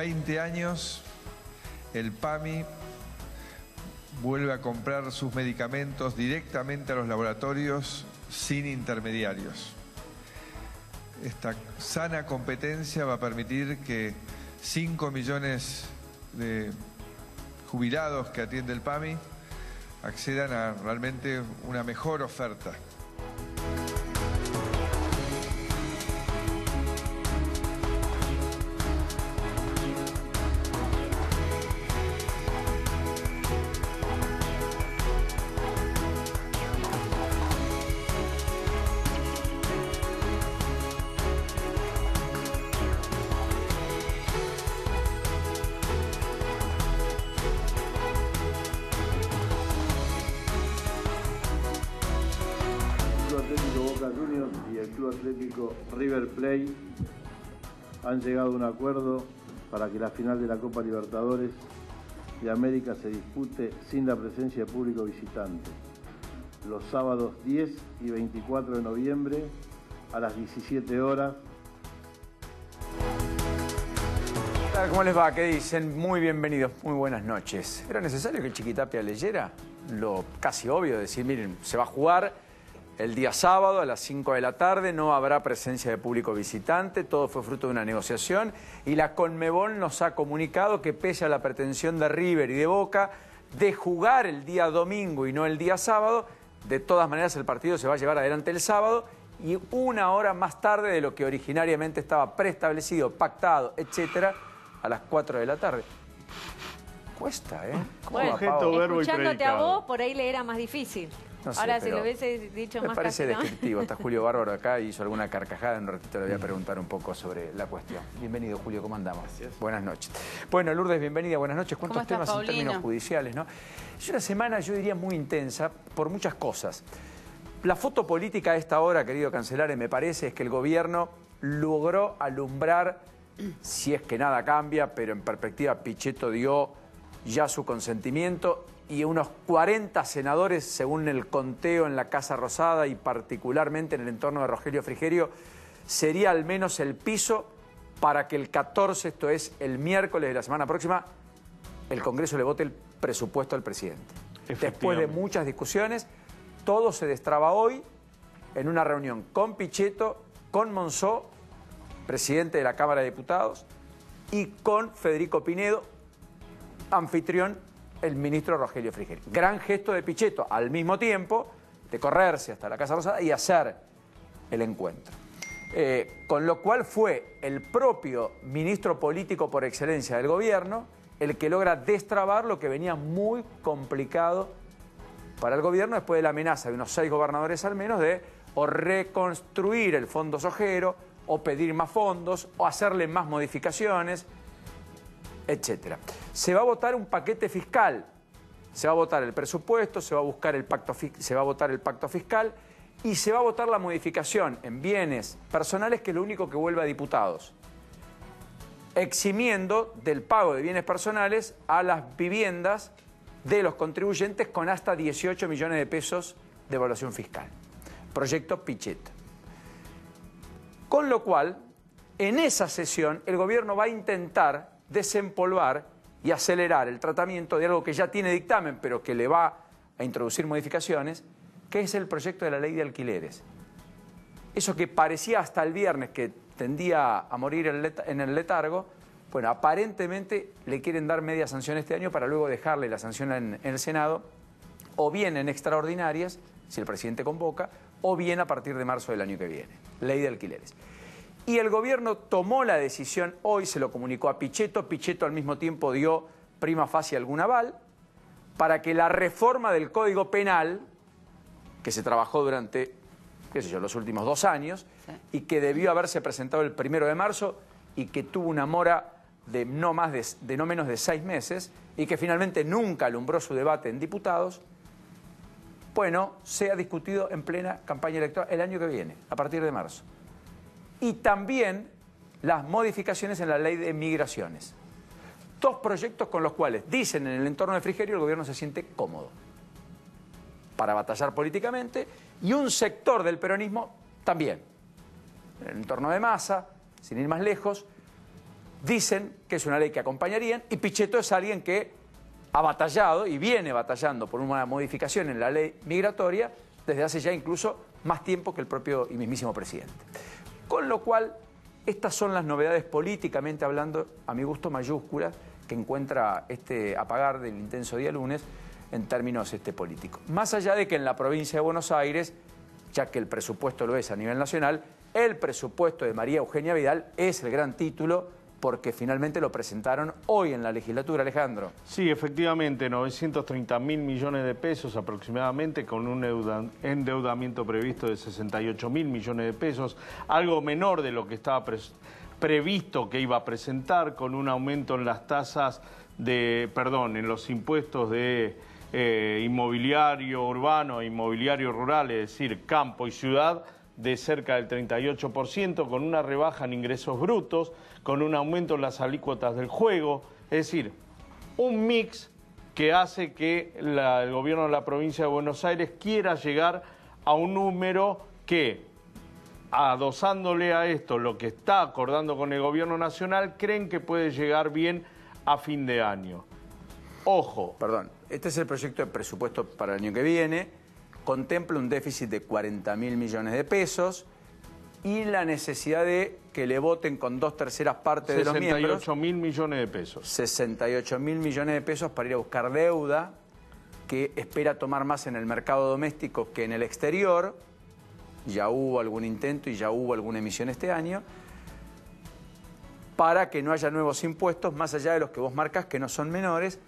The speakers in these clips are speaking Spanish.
20 años, el PAMI vuelve a comprar sus medicamentos directamente a los laboratorios sin intermediarios. Esta sana competencia va a permitir que 5 millones de jubilados que atiende el PAMI accedan a realmente una mejor oferta. Y el Club Atlético River Plate han llegado a un acuerdo para que la final de la Copa Libertadores de América se dispute sin la presencia de público visitante, los sábados 10 y 24 de noviembre a las 17 horas. ¿Cómo les va? ¿Qué dicen? Muy bienvenidos, muy buenas noches. ¿Era necesario que el Chiquitapia leyera lo casi obvio de decir, miren, se va a jugar el día sábado a las 5 de la tarde, no habrá presencia de público visitante, todo fue fruto de una negociación y la Conmebol nos ha comunicado que pese a la pretensión de River y de Boca de jugar el día domingo y no el día sábado, de todas maneras el partido se va a llevar adelante el sábado y una hora más tarde de lo que originariamente estaba preestablecido, pactado, etcétera, a las 4 de la tarde. Cuesta, ¿eh? Bueno, escuchándote a vos, por ahí le era más difícil. No sé, ahora, si lo hubiese dicho me más parece casi, ¿no? descriptivo. Está Julio Bárbaro acá, hizo alguna carcajada. En un ratito le voy a preguntar un poco sobre la cuestión. Bienvenido, Julio, ¿cómo andamos? Gracias. Buenas noches. Bueno, Lourdes, bienvenida, buenas noches. ¿Cuántos temas en términos judiciales, no? Es una semana, yo diría, muy intensa por muchas cosas. La foto política a esta hora, querido Cancelare, me parece, es que el gobierno logró alumbrar, si es que nada cambia, pero en perspectiva Pichetto dio ya su consentimiento y unos 40 senadores, según el conteo en la Casa Rosada y particularmente en el entorno de Rogelio Frigerio, sería al menos el piso para que el 14, esto es el miércoles de la semana próxima, el Congreso le vote el presupuesto al presidente. Después de muchas discusiones, todo se destraba hoy en una reunión con Pichetto, con Monzó, presidente de la Cámara de Diputados, y con Federico Pinedo, anfitrión, el ministro Rogelio Frigerio. Gran gesto de Pichetto, al mismo tiempo, de correrse hasta la Casa Rosada y hacer el encuentro. Con lo cual fue el propio ministro político por excelencia del gobierno el que logra destrabar lo que venía muy complicado para el gobierno después de la amenaza de unos 6 gobernadores al menos de o reconstruir el fondo sojero, o pedir más fondos, o hacerle más modificaciones, etcétera. Se va a votar un paquete fiscal, se va a votar el presupuesto, se va a votar el pacto fiscal y se va a votar la modificación en bienes personales, que es lo único que vuelve a diputados, eximiendo del pago de bienes personales a las viviendas de los contribuyentes con hasta 18 millones de pesos de evaluación fiscal. Proyecto Pichetto. Con lo cual, en esa sesión, el gobierno va a intentar desempolvar y acelerar el tratamiento de algo que ya tiene dictamen, pero que le va a introducir modificaciones, que es el proyecto de la ley de alquileres. Eso que parecía hasta el viernes que tendía a morir en el letargo, bueno, aparentemente le quieren dar media sanción este año para luego dejarle la sanción en el Senado, o bien en extraordinarias, si el presidente convoca, o bien a partir de marzo del año que viene. Ley de alquileres. Y el gobierno tomó la decisión, hoy se lo comunicó a Pichetto, Pichetto al mismo tiempo dio prima facie algún aval, para que la reforma del Código Penal, que se trabajó durante, qué sé yo, los últimos 2 años, y que debió haberse presentado el 1 de marzo, y que tuvo una mora de no menos de 6 meses, y que finalmente nunca alumbró su debate en diputados, bueno, sea discutido en plena campaña electoral el año que viene, a partir de marzo. Y también las modificaciones en la ley de migraciones. 2 proyectos con los cuales, dicen en el entorno de Frigerio, el gobierno se siente cómodo para batallar políticamente, y un sector del peronismo también. En el entorno de Massa, sin ir más lejos, dicen que es una ley que acompañarían, y Pichetto es alguien que ha batallado y viene batallando por una modificación en la ley migratoria desde hace ya incluso más tiempo que el propio y mismísimo presidente. Con lo cual, estas son las novedades políticamente hablando, a mi gusto mayúsculas, que encuentra este apagar del intenso día lunes en términos políticos. Más allá de que en la provincia de Buenos Aires, ya que el presupuesto lo es a nivel nacional, el presupuesto de María Eugenia Vidal es el gran título porque finalmente lo presentaron hoy en la legislatura, Alejandro. Sí, efectivamente, 930.000 millones de pesos aproximadamente, con un endeudamiento previsto de 68.000 millones de pesos, algo menor de lo que estaba previsto que iba a presentar, con un aumento en las tasas en los impuestos de inmobiliario urbano e inmobiliario rural, es decir, campo y ciudad, de cerca del 38%, con una rebaja en ingresos brutos, con un aumento en las alícuotas del juego, es decir, un mix que hace que el gobierno de la provincia de Buenos Aires quiera llegar a un número que, adosándole a esto lo que está acordando con el gobierno nacional, creen que puede llegar bien a fin de año. Ojo. Perdón, este es el proyecto de presupuesto para el año que viene, contempla un déficit de 40.000 millones de pesos y la necesidad de que le voten con 2/3 partes de los miembros. 68.000 millones de pesos. 68.000 millones de pesos para ir a buscar deuda que espera tomar más en el mercado doméstico que en el exterior. Ya hubo algún intento y ya hubo alguna emisión este año, para que no haya nuevos impuestos, más allá de los que vos marcas, que no son menores,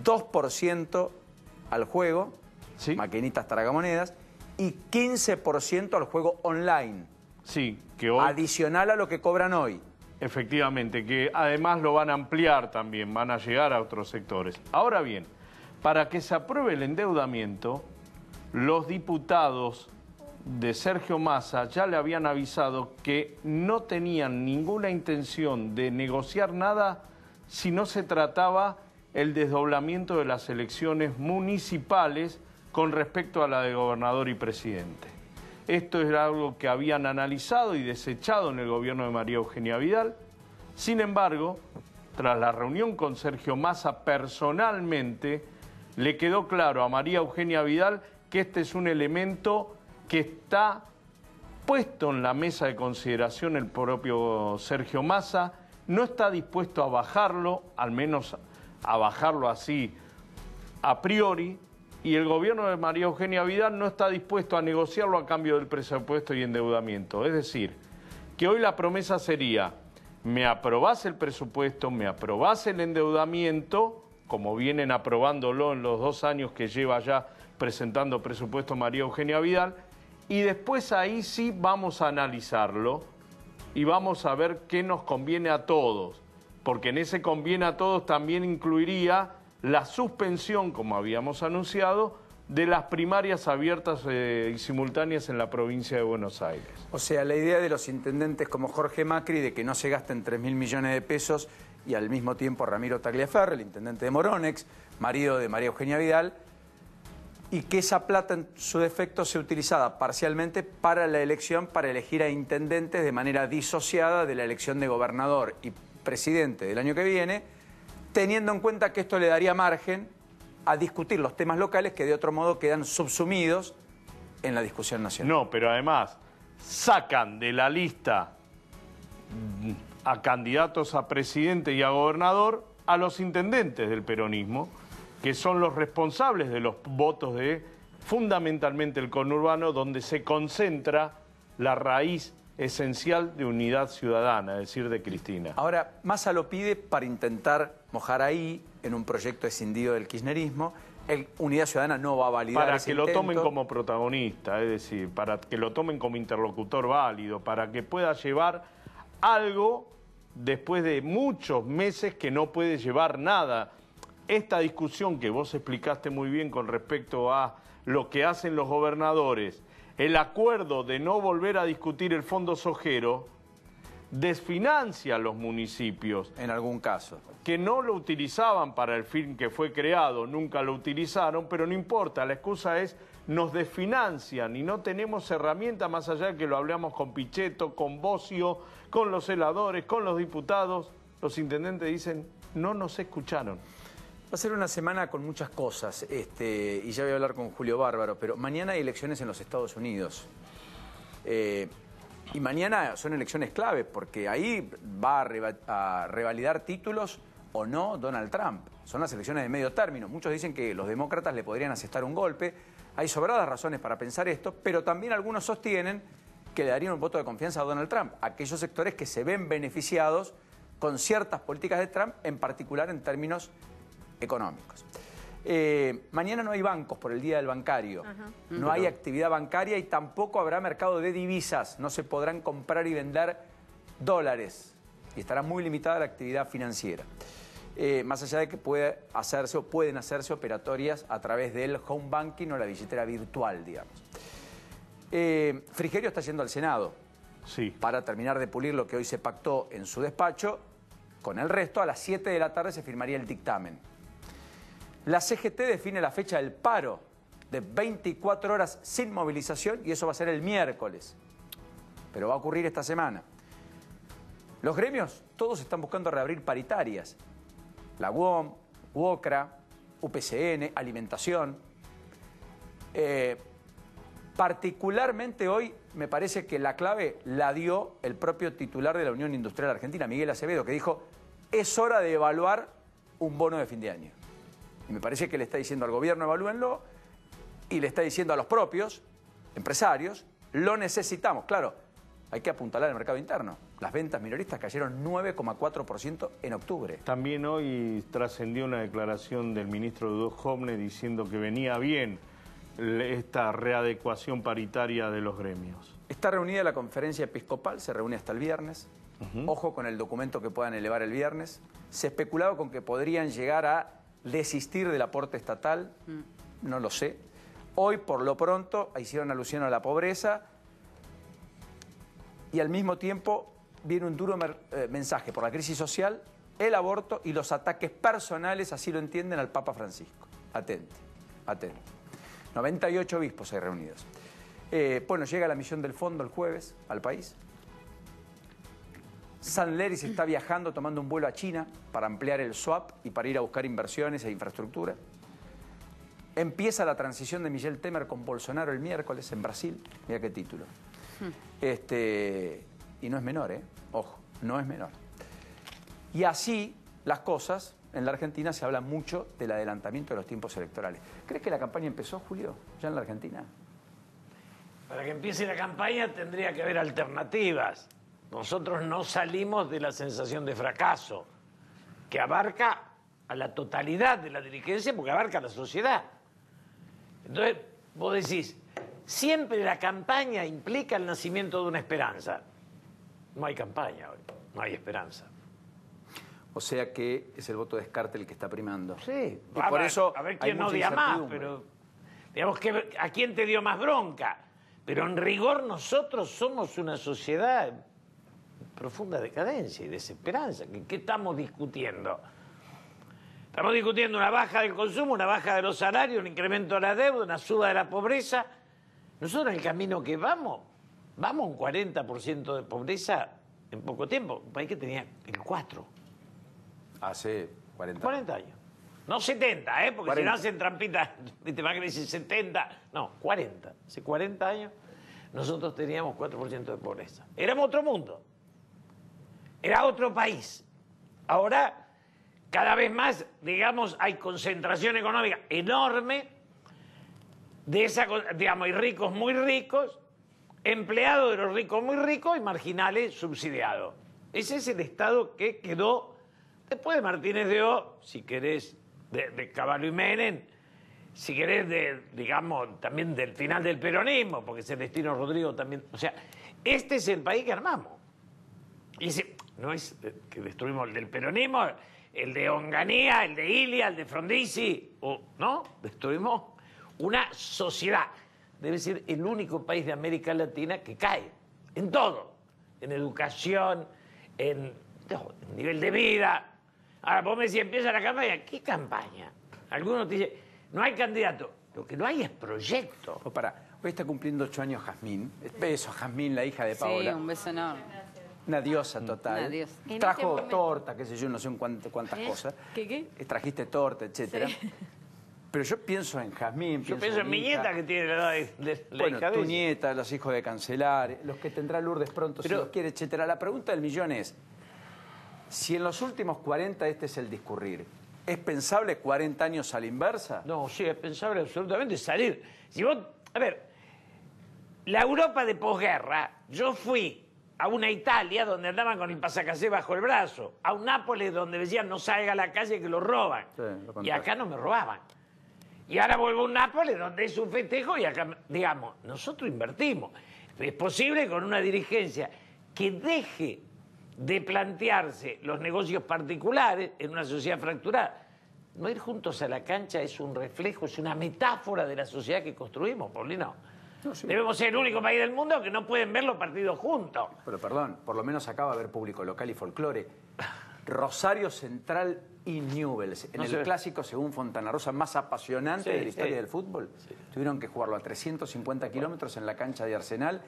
2% al juego, ¿sí?, maquinitas tragamonedas, y 15% al juego online. Sí, que hoy... Adicional a lo que cobran hoy. Efectivamente, que además lo van a ampliar también, van a llegar a otros sectores. Ahora bien, para que se apruebe el endeudamiento, los diputados de Sergio Massa ya le habían avisado que no tenían ninguna intención de negociar nada si no se trataba el desdoblamiento de las elecciones municipales con respecto a la de gobernador y presidente. Esto era algo que habían analizado y desechado en el gobierno de María Eugenia Vidal. Sin embargo, tras la reunión con Sergio Massa personalmente, le quedó claro a María Eugenia Vidal que este es un elemento que está puesto en la mesa de consideración el propio Sergio Massa, no está dispuesto a bajarlo, al menos a bajarlo así a priori, y el gobierno de María Eugenia Vidal no está dispuesto a negociarlo a cambio del presupuesto y endeudamiento. Es decir, que hoy la promesa sería: me aprobás el presupuesto, me aprobás el endeudamiento, como vienen aprobándolo en los 2 años que lleva ya presentando presupuesto María Eugenia Vidal, y después ahí sí vamos a analizarlo y vamos a ver qué nos conviene a todos, porque en ese conviene a todos también incluiría la suspensión, como habíamos anunciado, de las primarias abiertas y simultáneas en la provincia de Buenos Aires. O sea, la idea de los intendentes como Jorge Macri de que no se gasten 3.000 millones de pesos, y al mismo tiempo Ramiro Tagliaferri, el intendente de Moronex, marido de María Eugenia Vidal, y que esa plata en su defecto sea utilizada parcialmente para la elección, para elegir a intendentes de manera disociada de la elección de gobernador y presidente del año que viene, teniendo en cuenta que esto le daría margen a discutir los temas locales que de otro modo quedan subsumidos en la discusión nacional. No, pero además sacan de la lista a candidatos a presidente y a gobernador a los intendentes del peronismo, que son los responsables de los votos de fundamentalmente el conurbano, donde se concentra la raíz esencial de Unidad Ciudadana, es decir, de Cristina. Ahora, Massa lo pide para intentar mojar ahí, en un proyecto escindido del kirchnerismo. Unidad Ciudadana no va a validar para ese que intento. Lo tomen como protagonista, es decir, para que lo tomen como interlocutor válido, para que pueda llevar algo después de muchos meses que no puede llevar nada. Esta discusión que vos explicaste muy bien con respecto a lo que hacen los gobernadores, el acuerdo de no volver a discutir el fondo sojero, desfinancia a los municipios. En algún caso. Que no lo utilizaban para el fin que fue creado, nunca lo utilizaron, pero no importa, la excusa es nos desfinancian y no tenemos herramientas más allá de que lo hablamos con Pichetto, con Bocio, con los senadores, con los diputados. los intendentes dicen, no nos escucharon. Va a ser una semana con muchas cosas, y ya voy a hablar con Julio Bárbaro, pero mañana hay elecciones en los Estados Unidos. Y mañana son elecciones clave, porque ahí va a revalidar títulos o no Donald Trump. Son las elecciones de medio término. Muchos dicen que los demócratas le podrían asestar un golpe. Hay sobradas razones para pensar esto, pero también algunos sostienen que le darían un voto de confianza a Donald Trump, aquellos sectores que se ven beneficiados con ciertas políticas de Trump, en particular en términos económicos. Mañana no hay bancos por el Día del Bancario, no hay actividad bancaria y tampoco habrá mercado de divisas, no se podrán comprar y vender dólares y estará muy limitada la actividad financiera. Más allá de que pueden hacerse operatorias a través del home banking o la billetera virtual, digamos. Frigerio está yendo al Senado para terminar de pulir lo que hoy se pactó en su despacho. Con el resto, a las 7 de la tarde se firmaría el dictamen. La CGT define la fecha del paro de 24 horas sin movilización y eso va a ser el miércoles. Pero va a ocurrir esta semana. Los gremios, todos están buscando reabrir paritarias. La UOM, UOCRA, UPCN, Alimentación. Particularmente hoy me parece que la clave la dio el propio titular de la Unión Industrial Argentina, Miguel Acevedo, que dijo, es hora de evaluar un bono de fin de año. Y me parece que le está diciendo al gobierno, evalúenlo, y le está diciendo a los propios empresarios, lo necesitamos. Claro, hay que apuntalar el mercado interno. Las ventas minoristas cayeron 9,4% en octubre. También hoy trascendió una declaración del ministro Duhovne diciendo que venía bien esta readecuación paritaria de los gremios. Está reunida la conferencia episcopal, se reúne hasta el viernes. Ojo con el documento que puedan elevar el viernes. Se especulaba con que podrían llegar a desistir del aporte estatal, no lo sé. Hoy, por lo pronto, hicieron alusión a la pobreza y al mismo tiempo viene un duro mensaje por la crisis social, el aborto y los ataques personales, así lo entienden, al Papa Francisco. Atente, atente. 98 obispos hay reunidos. Bueno, llega la misión del fondo el jueves al país. San Leris está viajando, tomando un vuelo a China para ampliar el swap y para ir a buscar inversiones e infraestructura. Empieza la transición de Michel Temer con Bolsonaro el miércoles en Brasil. Mira qué título. Y no es menor, ojo, no es menor. Y así las cosas, en la Argentina se habla mucho del adelantamiento de los tiempos electorales. ¿Crees que la campaña empezó, Julio, ya en la Argentina? Para que empiece la campaña tendría que haber alternativas. Nosotros no salimos de la sensación de fracaso, que abarca a la totalidad de la dirigencia porque abarca a la sociedad. Entonces, vos decís, siempre la campaña implica el nacimiento de una esperanza. No hay campaña hoy, no hay esperanza. O sea que es el voto de descarte el que está primando. Sí, y por eso a ver quién odia más, pero digamos que a quién te dio más bronca. Pero en rigor nosotros somos una sociedad en profunda decadencia y desesperanza. ¿Qué estamos discutiendo? Estamos discutiendo una baja del consumo, una baja de los salarios, un incremento de la deuda, una suba de la pobreza. Nosotros en el camino que vamos a un 40% de pobreza en poco tiempo. Un país que tenía el 4%. Hace 40 años. No 70, porque 40. Si no hacen trampitas, ¿viste? Más que decir 70, no, 40. Hace 40 años nosotros teníamos 4% de pobreza. Éramos otro mundo. Era otro país. Ahora, cada vez más, digamos, hay concentración económica enorme de esa, digamos, hay ricos muy ricos, empleados de los ricos muy ricos y marginales subsidiados. Ese es el estado que quedó después de Martínez de O, si querés, de Cavallo y Menem, si querés, digamos, también del final del peronismo, porque Celestino Rodrigo también. O sea, este es el país que armamos. Y no es que destruimos el del peronismo, el de Onganía, el de Ilia, el de Frondizi, ¿no? Destruimos una sociedad. Debe ser el único país de América Latina que cae en todo, en educación, en nivel de vida. Ahora, vos me decís, empieza la campaña. ¿Qué campaña? Algunos te dicen, no hay candidato. Lo que no hay es proyecto. Hoy está cumpliendo 8 años Jazmín. Beso, Jazmín, la hija de Paola. Sí, un beso enorme. Una diosa total. Una diosa. Trajo torta, qué sé yo, no sé cuántas cosas. ¿Qué? Trajiste torta, etcétera. Sí. Pero yo pienso en Jazmín, yo pienso en mi nieta que tiene la edad de la bueno, tu nieta, los hijos de Cancelar, los que tendrá Lourdes pronto si los quiere, etcétera. La pregunta del millón es, si en los últimos 40 este es el discurrir, ¿es pensable 40 años a la inversa? No, sí, es pensable absolutamente salir. Si vos, a ver, la Europa de posguerra, yo fui a una Italia donde andaban con el pasacasé bajo el brazo, a un Nápoles donde decían no salga a la calle que lo roban. Sí, y acá no me robaban. Y ahora vuelvo a un Nápoles donde es un festejo y acá, digamos, nosotros invertimos. Es posible con una dirigencia que deje de plantearse los negocios particulares en una sociedad fracturada. No ir juntos a la cancha es un reflejo, es una metáfora de la sociedad que construimos, Paulino. No, sí. Debemos ser el único país del mundo que no pueden ver los partidos juntos. Pero perdón, por lo menos acá va a haber público local y folclore. Rosario Central y Newell's, en el clásico, según Fontana Rosa, más apasionante de la historia del fútbol. Tuvieron que jugarlo a 350 kilómetros en la cancha de Arsenal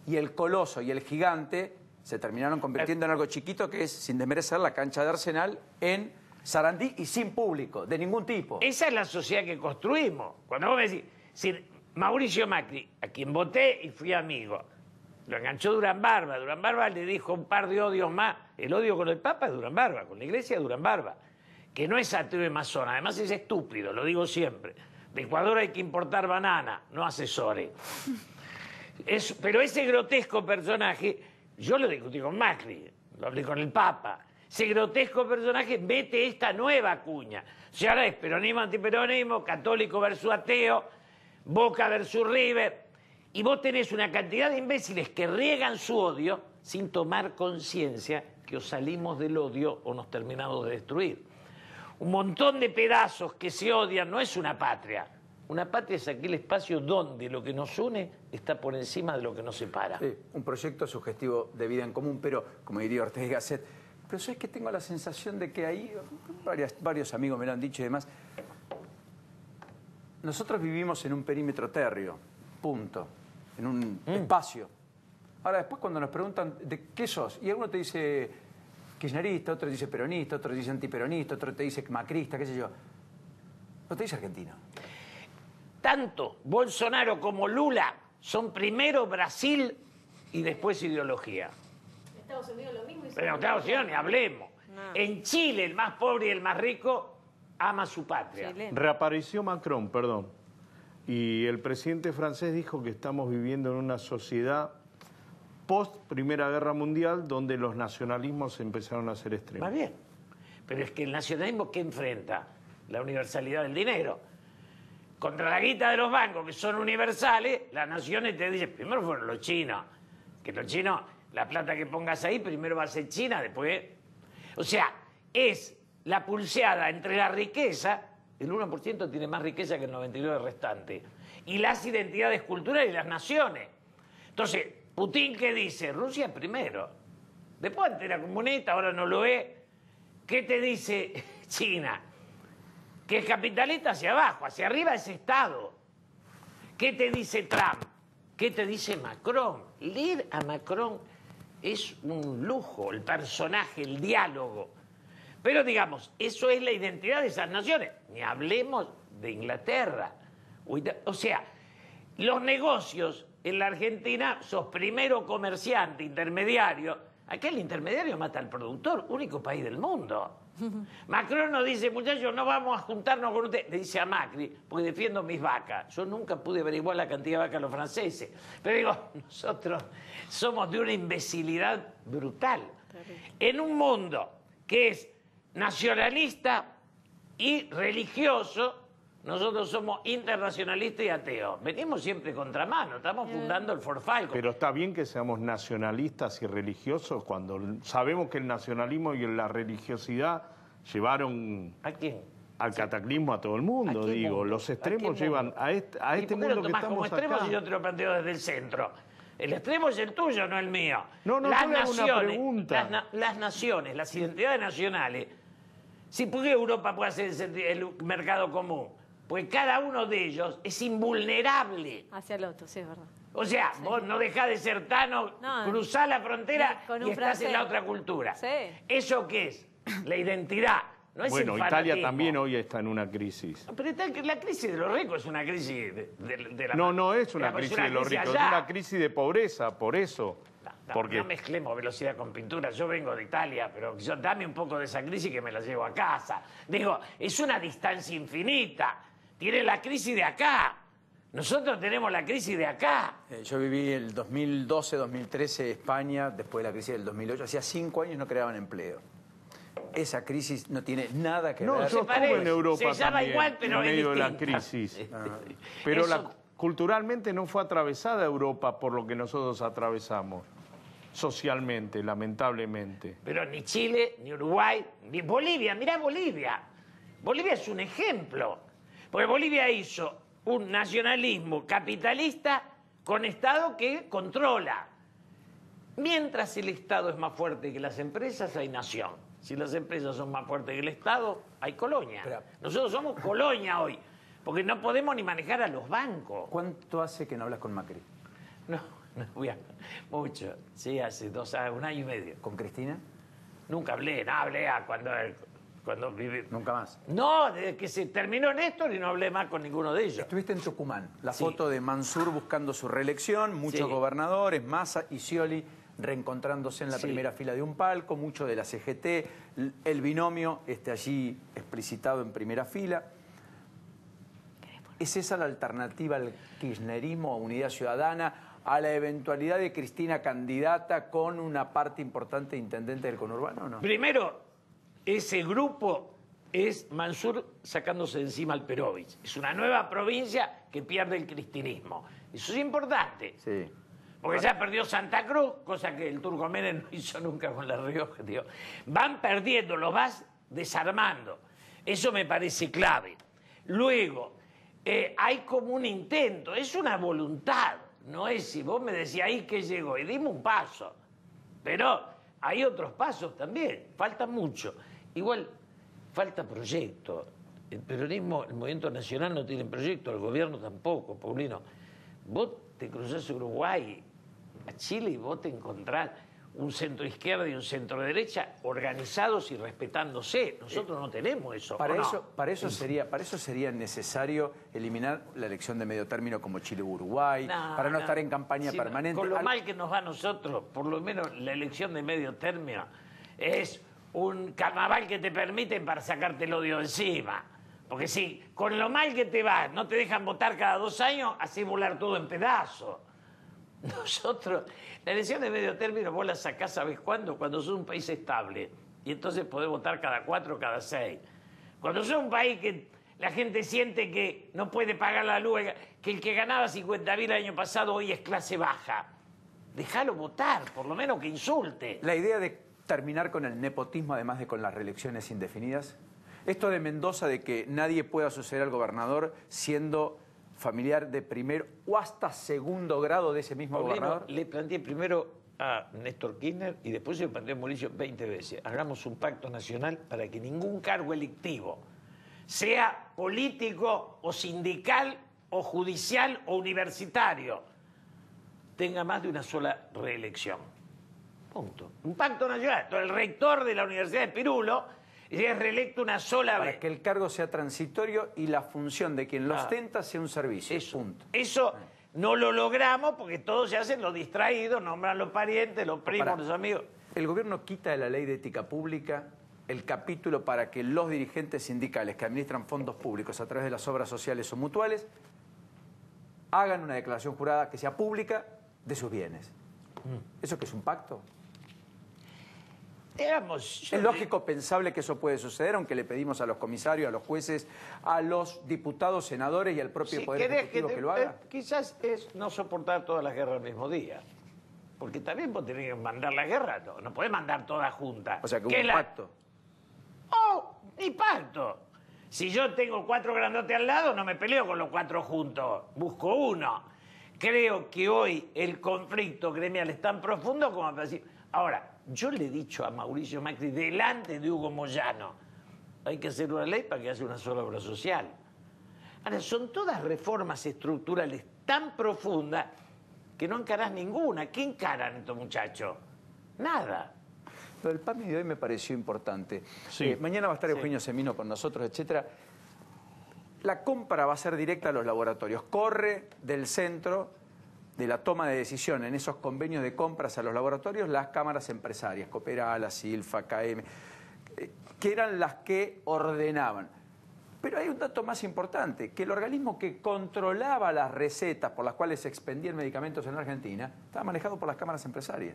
y el Coloso y el Gigante se terminaron convirtiendo en algo chiquito que es, sin desmerecer, la cancha de Arsenal en Sarandí y sin público, de ningún tipo. Esa es la sociedad que construimos. Cuando vos me decís, si Mauricio Macri, a quien voté y fui amigo, lo enganchó Durán Barba. Durán Barba le dijo un par de odios más. El odio con el Papa es Durán Barba, con la Iglesia es Durán Barba, que no es ateo y masón, además es estúpido, lo digo siempre. De Ecuador hay que importar banana, no asesores. Pero ese grotesco personaje, yo lo discutí con Macri, lo hablé con el Papa. Ese grotesco personaje mete esta nueva cuña. O sea, ahora es peronismo, antiperonismo, católico versus ateo, Boca versus River. Y vos tenés una cantidad de imbéciles que riegan su odio sin tomar conciencia que o salimos del odio o nos terminamos de destruir. Un montón de pedazos que se odian no es una patria. Una patria es aquel espacio donde lo que nos une está por encima de lo que nos separa. Sí, un proyecto sugestivo de vida en común, pero, como diría Ortega y Gasset, pero ¿sabes que tengo la sensación de que ahí, varios amigos me lo han dicho y demás, nosotros vivimos en un perímetro térreo, punto, en un espacio. Ahora, después cuando nos preguntan de qué sos, y alguno te dice kirchnerista, otro te dice peronista, otro te dice antiperonista, otro te dice macrista, qué sé yo, no te dice argentino. Tanto Bolsonaro como Lula son primero Brasil y después ideología. Estados Unidos lo mismo. Pero en Estados Unidos ni hablemos. No. En Chile, el más pobre y el más rico ama su patria. Chileno. Reapareció Macron, perdón. Y el presidente francés dijo que estamos viviendo en una sociedad post-Primera Guerra Mundial donde los nacionalismos empezaron a ser extremos. Más bien. Pero es que el nacionalismo, ¿qué enfrenta? La universalidad del dinero. Contra la guita de los bancos, que son universales, las naciones te dicen, primero fueron los chinos, que los chinos, la plata que pongas ahí, primero va a ser China, después... O sea, es la pulseada entre la riqueza, el 1% tiene más riqueza que el 99% restante, y las identidades culturales y las naciones. Entonces, Putin, ¿qué dice? Rusia primero. Después antes era comunista, ahora no lo es. ¿Qué te dice China? Que es capitalista hacia abajo, hacia arriba es Estado. ¿Qué te dice Trump? ¿Qué te dice Macron? Leer a Macron es un lujo, el personaje, el diálogo. Pero digamos, eso es la identidad de esas naciones. Ni hablemos de Inglaterra. O sea, los negocios en la Argentina, sos primero comerciante, intermediario. Acá el intermediario mata al productor, único país del mundo. Macron nos dice, muchachos, no vamos a juntarnos con usted. Le dice a Macri, porque defiendo mis vacas. Yo nunca pude averiguar la cantidad de vacas de los franceses. Pero digo, nosotros somos de una imbecilidad brutal. En un mundo que es nacionalista y religioso, nosotros somos internacionalistas y ateos. Venimos siempre contramano, estamos fundando el Forfalco. Pero está bien que seamos nacionalistas y religiosos cuando sabemos que el nacionalismo y la religiosidad llevaron... ¿A quién? Al cataclismo a todo el mundo, digo. Mundo? Los extremos llevan a este mundo que estamos como extremo acá? Si yo te lo planteo desde el centro. El extremo es el tuyo, no el mío. No, las naciones, una pregunta. Las naciones, las identidades nacionales. ¿Sí, ¿por qué Europa puede hacer el mercado común? Pues cada uno de ellos es invulnerable. Hacia el otro, sí, es verdad. O sea, vos no dejás de ser Tano, cruzás la frontera y estás en la otra cultura. Sí. ¿Eso qué es? La identidad. No es bueno, Italia también hoy está en una crisis. Pero la crisis de los ricos es una crisis de la... No es una crisis de los ricos, es una crisis de pobreza, por eso. Porque... No mezclemos velocidad con pintura. Yo vengo de Italia, pero dame un poco de esa crisis que me la llevo a casa. Digo, es una distancia infinita. Tiene la crisis de acá. Nosotros tenemos la crisis de acá. Yo viví el 2012-2013 en España, después de la crisis del 2008. Hacía 5 años no creaban empleo. Esa crisis no tiene nada que ver. No, yo estuve en Europa se llama también, igual, pero en medio de la distinta. crisis. Pero culturalmente no fue atravesada Europa por lo que nosotros atravesamos. Socialmente, lamentablemente. Pero ni Chile, ni Uruguay, ni Bolivia. Mirá Bolivia. Bolivia es un ejemplo. Porque Bolivia hizo un nacionalismo capitalista con Estado que controla. Mientras el Estado es más fuerte que las empresas, hay nación. Si las empresas son más fuertes que el Estado, hay colonia. Pero, nosotros somos colonia hoy, porque no podemos ni manejar a los bancos. ¿Cuánto hace que no hablas con Macri? No voy a... Mucho. Sí, hace 2 años, 1 año y medio. ¿Con Cristina? Nunca hablé, cuando viví. ¿Nunca más? No, desde que se terminó Néstor y no hablé más con ninguno de ellos. Estuviste en Tucumán. La Sí. foto de Mansur buscando su reelección, muchos Sí. gobernadores, Massa y Scioli reencontrándose en la Sí. primera fila de un palco, mucho de la CGT, el binomio allí explicitado en primera fila. ¿Es esa la alternativa al kirchnerismo, a Unidad Ciudadana, a la eventualidad de Cristina candidata con una parte importante de intendente del conurbano o no? Primero, ese grupo es Mansur sacándose de encima al Perovich. Es una nueva provincia que pierde el cristinismo. Eso es importante. Sí. Porque ya perdió Santa Cruz, cosa que el Turco Menem no hizo nunca con La Rioja. Tío. Van perdiendo, los vas desarmando. Eso me parece clave. Luego, hay como un intento, es una voluntad. No es si vos me decías ahí que llegó y dimos un paso. Pero hay otros pasos también, falta mucho. Igual, falta proyecto. El peronismo, el movimiento nacional no tiene proyecto, el gobierno tampoco, Paulino. Vos te cruzás a Uruguay, a Chile y vos te encontrás un centro izquierda y un centro derecha organizados y respetándose. Nosotros no tenemos eso. Para eso sería necesario eliminar la elección de medio término como Chile-Uruguay, para no estar en campaña permanente. Con lo mal que nos va a nosotros, por lo menos la elección de medio término es un carnaval que te permiten para sacarte el odio encima. Porque si con lo mal que te va no te dejan votar cada 2 años, hacés volar todo en pedazos. Nosotros, la elección de medio término vos la sacás, ¿sabés cuándo? Cuando sos un país estable. Y entonces podés votar cada 4 o cada 6. Cuando sos un país que la gente siente que no puede pagar la luz, que el que ganaba 50.000 el año pasado hoy es clase baja. Dejalo votar, por lo menos que insulte. La idea de terminar con el nepotismo, además de con las reelecciones indefinidas. Esto de Mendoza, de que nadie pueda suceder al gobernador siendo familiar de primer o hasta segundo grado de ese mismo gobernador. Le planteé primero a Néstor Kirchner y después se lo planteé a Mauricio 20 veces. Hagamos un pacto nacional para que ningún cargo electivo, sea político o sindical o judicial o universitario, tenga más de una sola reelección. Punto. Un pacto nacional. Entonces, el rector de la Universidad de Pirulo es reelecto una sola vez. Para que el cargo sea transitorio y la función de quien lo ostenta sea un servicio. Punto. Eso no lo logramos porque todos se hacen los distraídos, nombran los parientes, los primos, los amigos. El gobierno quita de la ley de ética pública el capítulo para que los dirigentes sindicales que administran fondos públicos a través de las obras sociales o mutuales hagan una declaración jurada que sea pública de sus bienes. ¿Eso qué es un pacto? Digamos, es lógico, pensable que eso puede suceder, aunque le pedimos a los comisarios, a los jueces, a los diputados, senadores y al propio Poder Ejecutivo que lo haga. Quizás es no soportar todas las guerras al mismo día. Porque también vos tenés que mandar la guerra, no podés mandar todas juntas. O sea, que un pacto. ¡Oh! ¡Ni pacto! Si yo tengo 4 grandotes al lado, no me peleo con los 4 juntos. Busco uno. Creo que hoy el conflicto gremial es tan profundo como para decir... Ahora, yo le he dicho a Mauricio Macri delante de Hugo Moyano, hay que hacer una ley para que haya una sola obra social. Ahora, son todas reformas estructurales tan profundas que no encarás ninguna. ¿Qué encaran estos muchachos? Nada. Lo del PAMI de hoy me pareció importante. Sí. Mañana va a estar Eugenio Semino con nosotros, etcétera. La compra va a ser directa a los laboratorios. Corre del centro de la toma de decisión en esos convenios de compras a los laboratorios las cámaras empresarias, Cooperala, Silfa, KM, que eran las que ordenaban. Pero hay un dato más importante, que el organismo que controlaba las recetas por las cuales se expendían medicamentos en Argentina estaba manejado por las cámaras empresarias.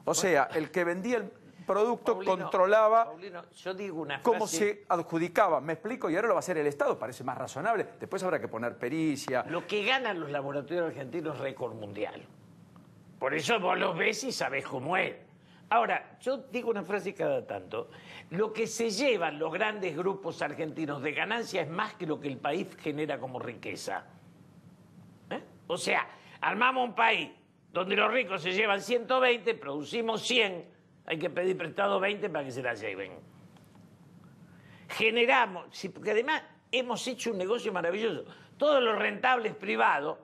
O sea, el que vendía el producto controlaba yo digo una frase, cómo se adjudicaba. ¿Me explico? Y ahora lo va a hacer el Estado, parece más razonable. Después habrá que poner pericia. Lo que ganan los laboratorios argentinos es récord mundial. Por eso vos los ves y sabés cómo es. Ahora, yo digo una frase cada tanto. Lo que se llevan los grandes grupos argentinos de ganancia es más que lo que el país genera como riqueza. O sea, armamos un país donde los ricos se llevan 120, producimos 100, hay que pedir prestado 20 para que se la lleven. Generamos, porque además hemos hecho un negocio maravilloso. Todo lo rentable es privado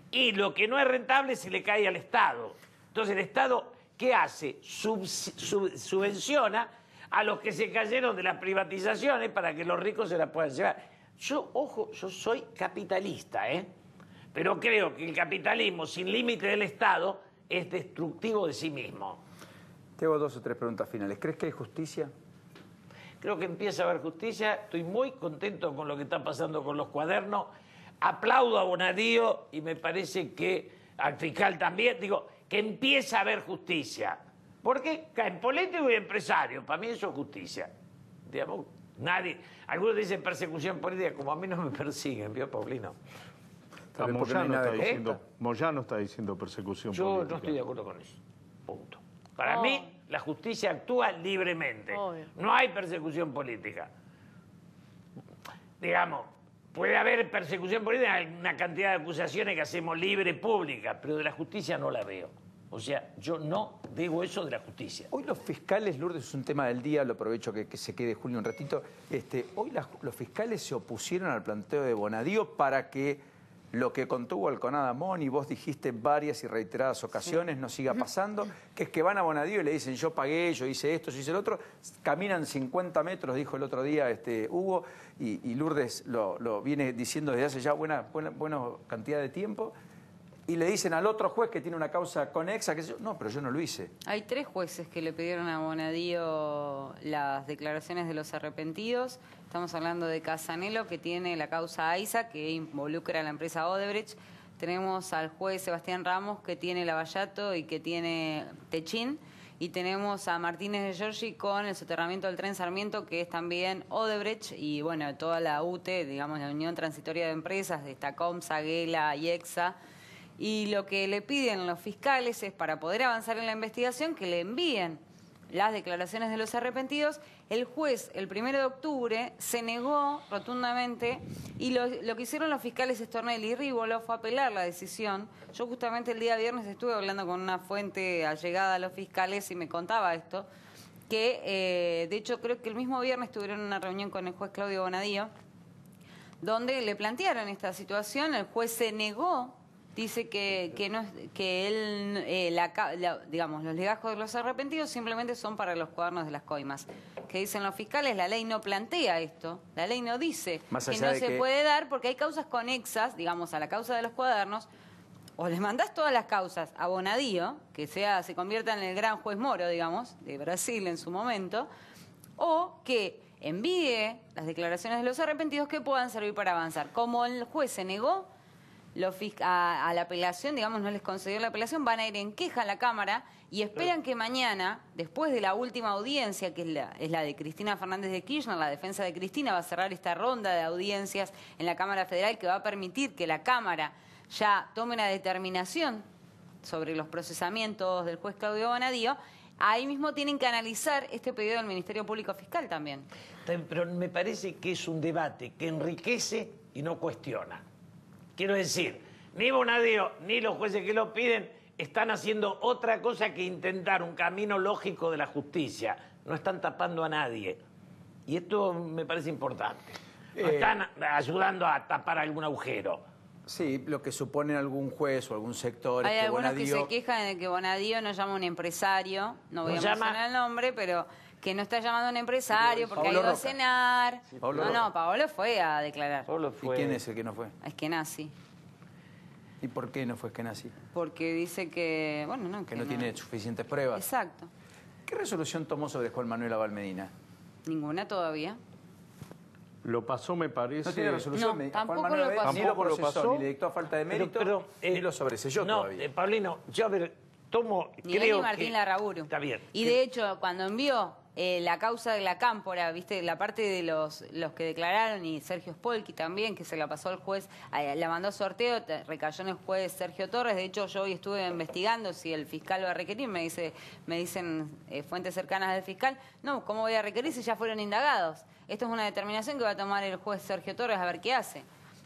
y lo que no es rentable se le cae al Estado. Entonces el Estado, ¿qué hace? Subvenciona a los que se cayeron de las privatizaciones para que los ricos se las puedan llevar. Yo, ojo, yo soy capitalista, pero creo que el capitalismo sin límite del Estado es destructivo de sí mismo. Te hago 2 o 3 preguntas finales. ¿Crees que hay justicia? Creo que empieza a haber justicia. Estoy muy contento con lo que está pasando con los cuadernos. Aplaudo a Bonadío y me parece que al fiscal también. Digo, que empieza a haber justicia. Porque caen políticos y empresarios. Para mí eso es justicia. Digamos, nadie... Algunos dicen persecución política, como a mí no me persiguen, ¿vio, Paulino? Moyano está diciendo persecución política. Yo no estoy de acuerdo con eso. Punto. Para mí, la justicia actúa libremente. No hay persecución política. Digamos, puede haber persecución política, hay una cantidad de acusaciones que hacemos libre, pública, pero de la justicia no la veo. O sea, yo no digo eso de la justicia. Hoy los fiscales, Lourdes, es un tema del día, lo aprovecho que se quede Julio un ratito. Hoy los fiscales se opusieron al planteo de Bonadío para que lo que contuvo Alconada Moni, vos dijiste varias y reiteradas ocasiones, no siga pasando, que es que van a Bonadío y le dicen yo pagué, yo hice esto, yo hice el otro, caminan 50 metros, dijo el otro día Hugo, y Lourdes lo viene diciendo desde hace ya buena cantidad de tiempo, y le dicen al otro juez que tiene una causa conexa, que no, pero yo no lo hice. Hay 3 jueces que le pidieron a Bonadío las declaraciones de los arrepentidos. Estamos hablando de Casanelo, que tiene la causa AISA, que involucra a la empresa Odebrecht. Tenemos al juez Sebastián Ramos, que tiene Lavallato y que tiene Techín. Y tenemos a Martínez de Giorgi con el soterramiento del tren Sarmiento, que es también Odebrecht. Y bueno, toda la UTE, digamos, la Unión Transitoria de Empresas, de Stacom, Saguela y EXA. Y lo que le piden los fiscales es, para poder avanzar en la investigación, que le envíen las declaraciones de los arrepentidos. El juez, el 1 de octubre, se negó rotundamente, y lo que hicieron los fiscales Stornelli y Rívolo fue apelar la decisión. Yo justamente el día viernes estuve hablando con una fuente allegada a los fiscales y me contaba esto, que de hecho creo que el mismo viernes tuvieron una reunión con el juez Claudio Bonadío, donde le plantearon esta situación. El juez se negó. Dice que él, digamos, los legajos de los arrepentidos simplemente son para los cuadernos de las coimas. Que dicen los fiscales, la ley no plantea esto, la ley no dice que no se puede dar porque hay causas conexas, digamos, a la causa de los cuadernos. O les mandás todas las causas a Bonadío, que se convierta en el gran juez Moro, digamos, de Brasil en su momento, o que envíe las declaraciones de los arrepentidos que puedan servir para avanzar. Como el juez se negó a la apelación, digamos, no les concedió la apelación, van a ir en queja a la Cámara y esperan que mañana, después de la última audiencia, que es la de Cristina Fernández de Kirchner, la defensa de Cristina va a cerrar esta ronda de audiencias en la Cámara Federal que va a permitir que la Cámara ya tome una determinación sobre los procesamientos del juez Claudio Bonadío. Ahí mismo tienen que analizar este pedido del Ministerio Público Fiscal también. Pero me parece que es un debate que enriquece y no cuestiona. Quiero decir, ni Bonadío ni los jueces que lo piden están haciendo otra cosa que intentar un camino lógico de la justicia. No están tapando a nadie. Y esto me parece importante. No están ayudando a tapar algún agujero. Sí, lo que supone algún juez o algún sector Hay es que algunos Bonadío... que se quejan de que Bonadío no llama a un empresario, no voy a mencionar el nombre, pero que no está llamando a un empresario porque ha ido a cenar. Sí, Paolo fue a declarar. ¿Y quién es el que no fue? Eskenazi. ¿Y por qué no fue Eskenazi? Porque dice que, bueno, no, que no tiene suficientes pruebas. Exacto. ¿Qué resolución tomó sobre Juan Manuel Abal Medina? Ninguna todavía. Lo pasó, me parece... No tiene resolución. No, tampoco Juan Manuel lo pasó. Ni lo procesó, ni le dictó a falta de mérito, ni lo sobreselló todavía. Paulino, yo a ver, tomo... Ni él ni Martín Larraburu. Está bien. Y de hecho, cuando envió la causa de la Cámpora, viste, la parte de los que declararon, y Sergio Spolky también, que se la pasó al juez, la mandó a sorteo, recayó en el juez Sergio Torres. De hecho, yo hoy estuve investigando si el fiscal va a requerir, me dicen fuentes cercanas del fiscal, no, ¿cómo voy a requerir si ya fueron indagados? Esto es una determinación que va a tomar el juez Sergio Torres a ver qué hace.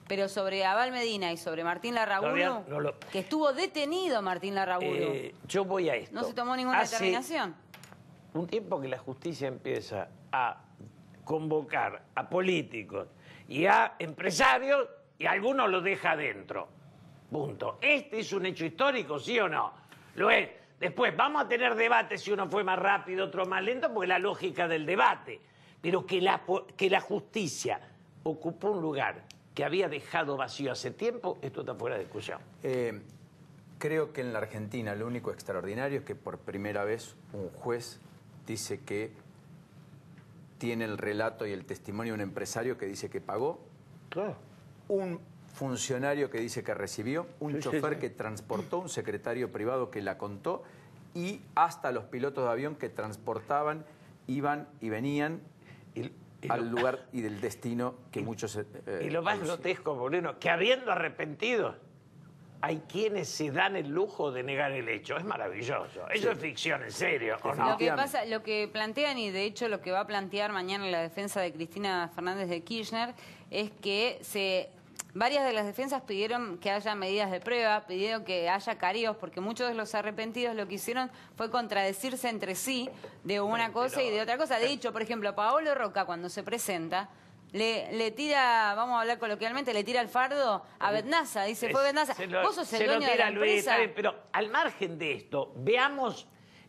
Pero sobre Abal Medina y sobre Martín Larraburu, que estuvo detenido Martín Larraburu, yo voy a esto. no se tomó ninguna determinación. Un tiempo que la justicia empieza a convocar a políticos y a empresarios y algunos los deja adentro. Punto. ¿Este es un hecho histórico, sí o no? Lo es. Después, vamos a tener debate si uno fue más rápido, otro más lento, porque es la lógica del debate. Pero que la justicia ocupó un lugar que había dejado vacío hace tiempo, esto está fuera de discusión. Creo que en la Argentina lo único extraordinario es que por primera vez un juez dice que tiene el relato y el testimonio de un empresario que dice que pagó, Claro. un funcionario que dice que recibió, un chofer que transportó, un secretario privado que la contó y hasta los pilotos de avión que transportaban, iban y venían al lugar y del destino que muchos... y lo más grotesco, Moreno, que habiendo arrepentido, hay quienes se dan el lujo de negar el hecho. Es maravilloso. Eso es ficción, en serio, ¿o no? Lo que pasa, lo que plantean, y de hecho lo que va a plantear mañana la defensa de Cristina Fernández de Kirchner, es que varias de las defensas pidieron que haya medidas de prueba, pidieron que haya careos, porque muchos de los arrepentidos lo que hicieron fue contradecirse entre sí de una cosa y de otra cosa. De hecho, por ejemplo, Paolo Roca, cuando se presenta, le tira, vamos a hablar coloquialmente, le tira el fardo a Betnaza. Dice, fue Betnaza. Vos sos el dueño de la empresa. Luis, pero al margen de esto, veamos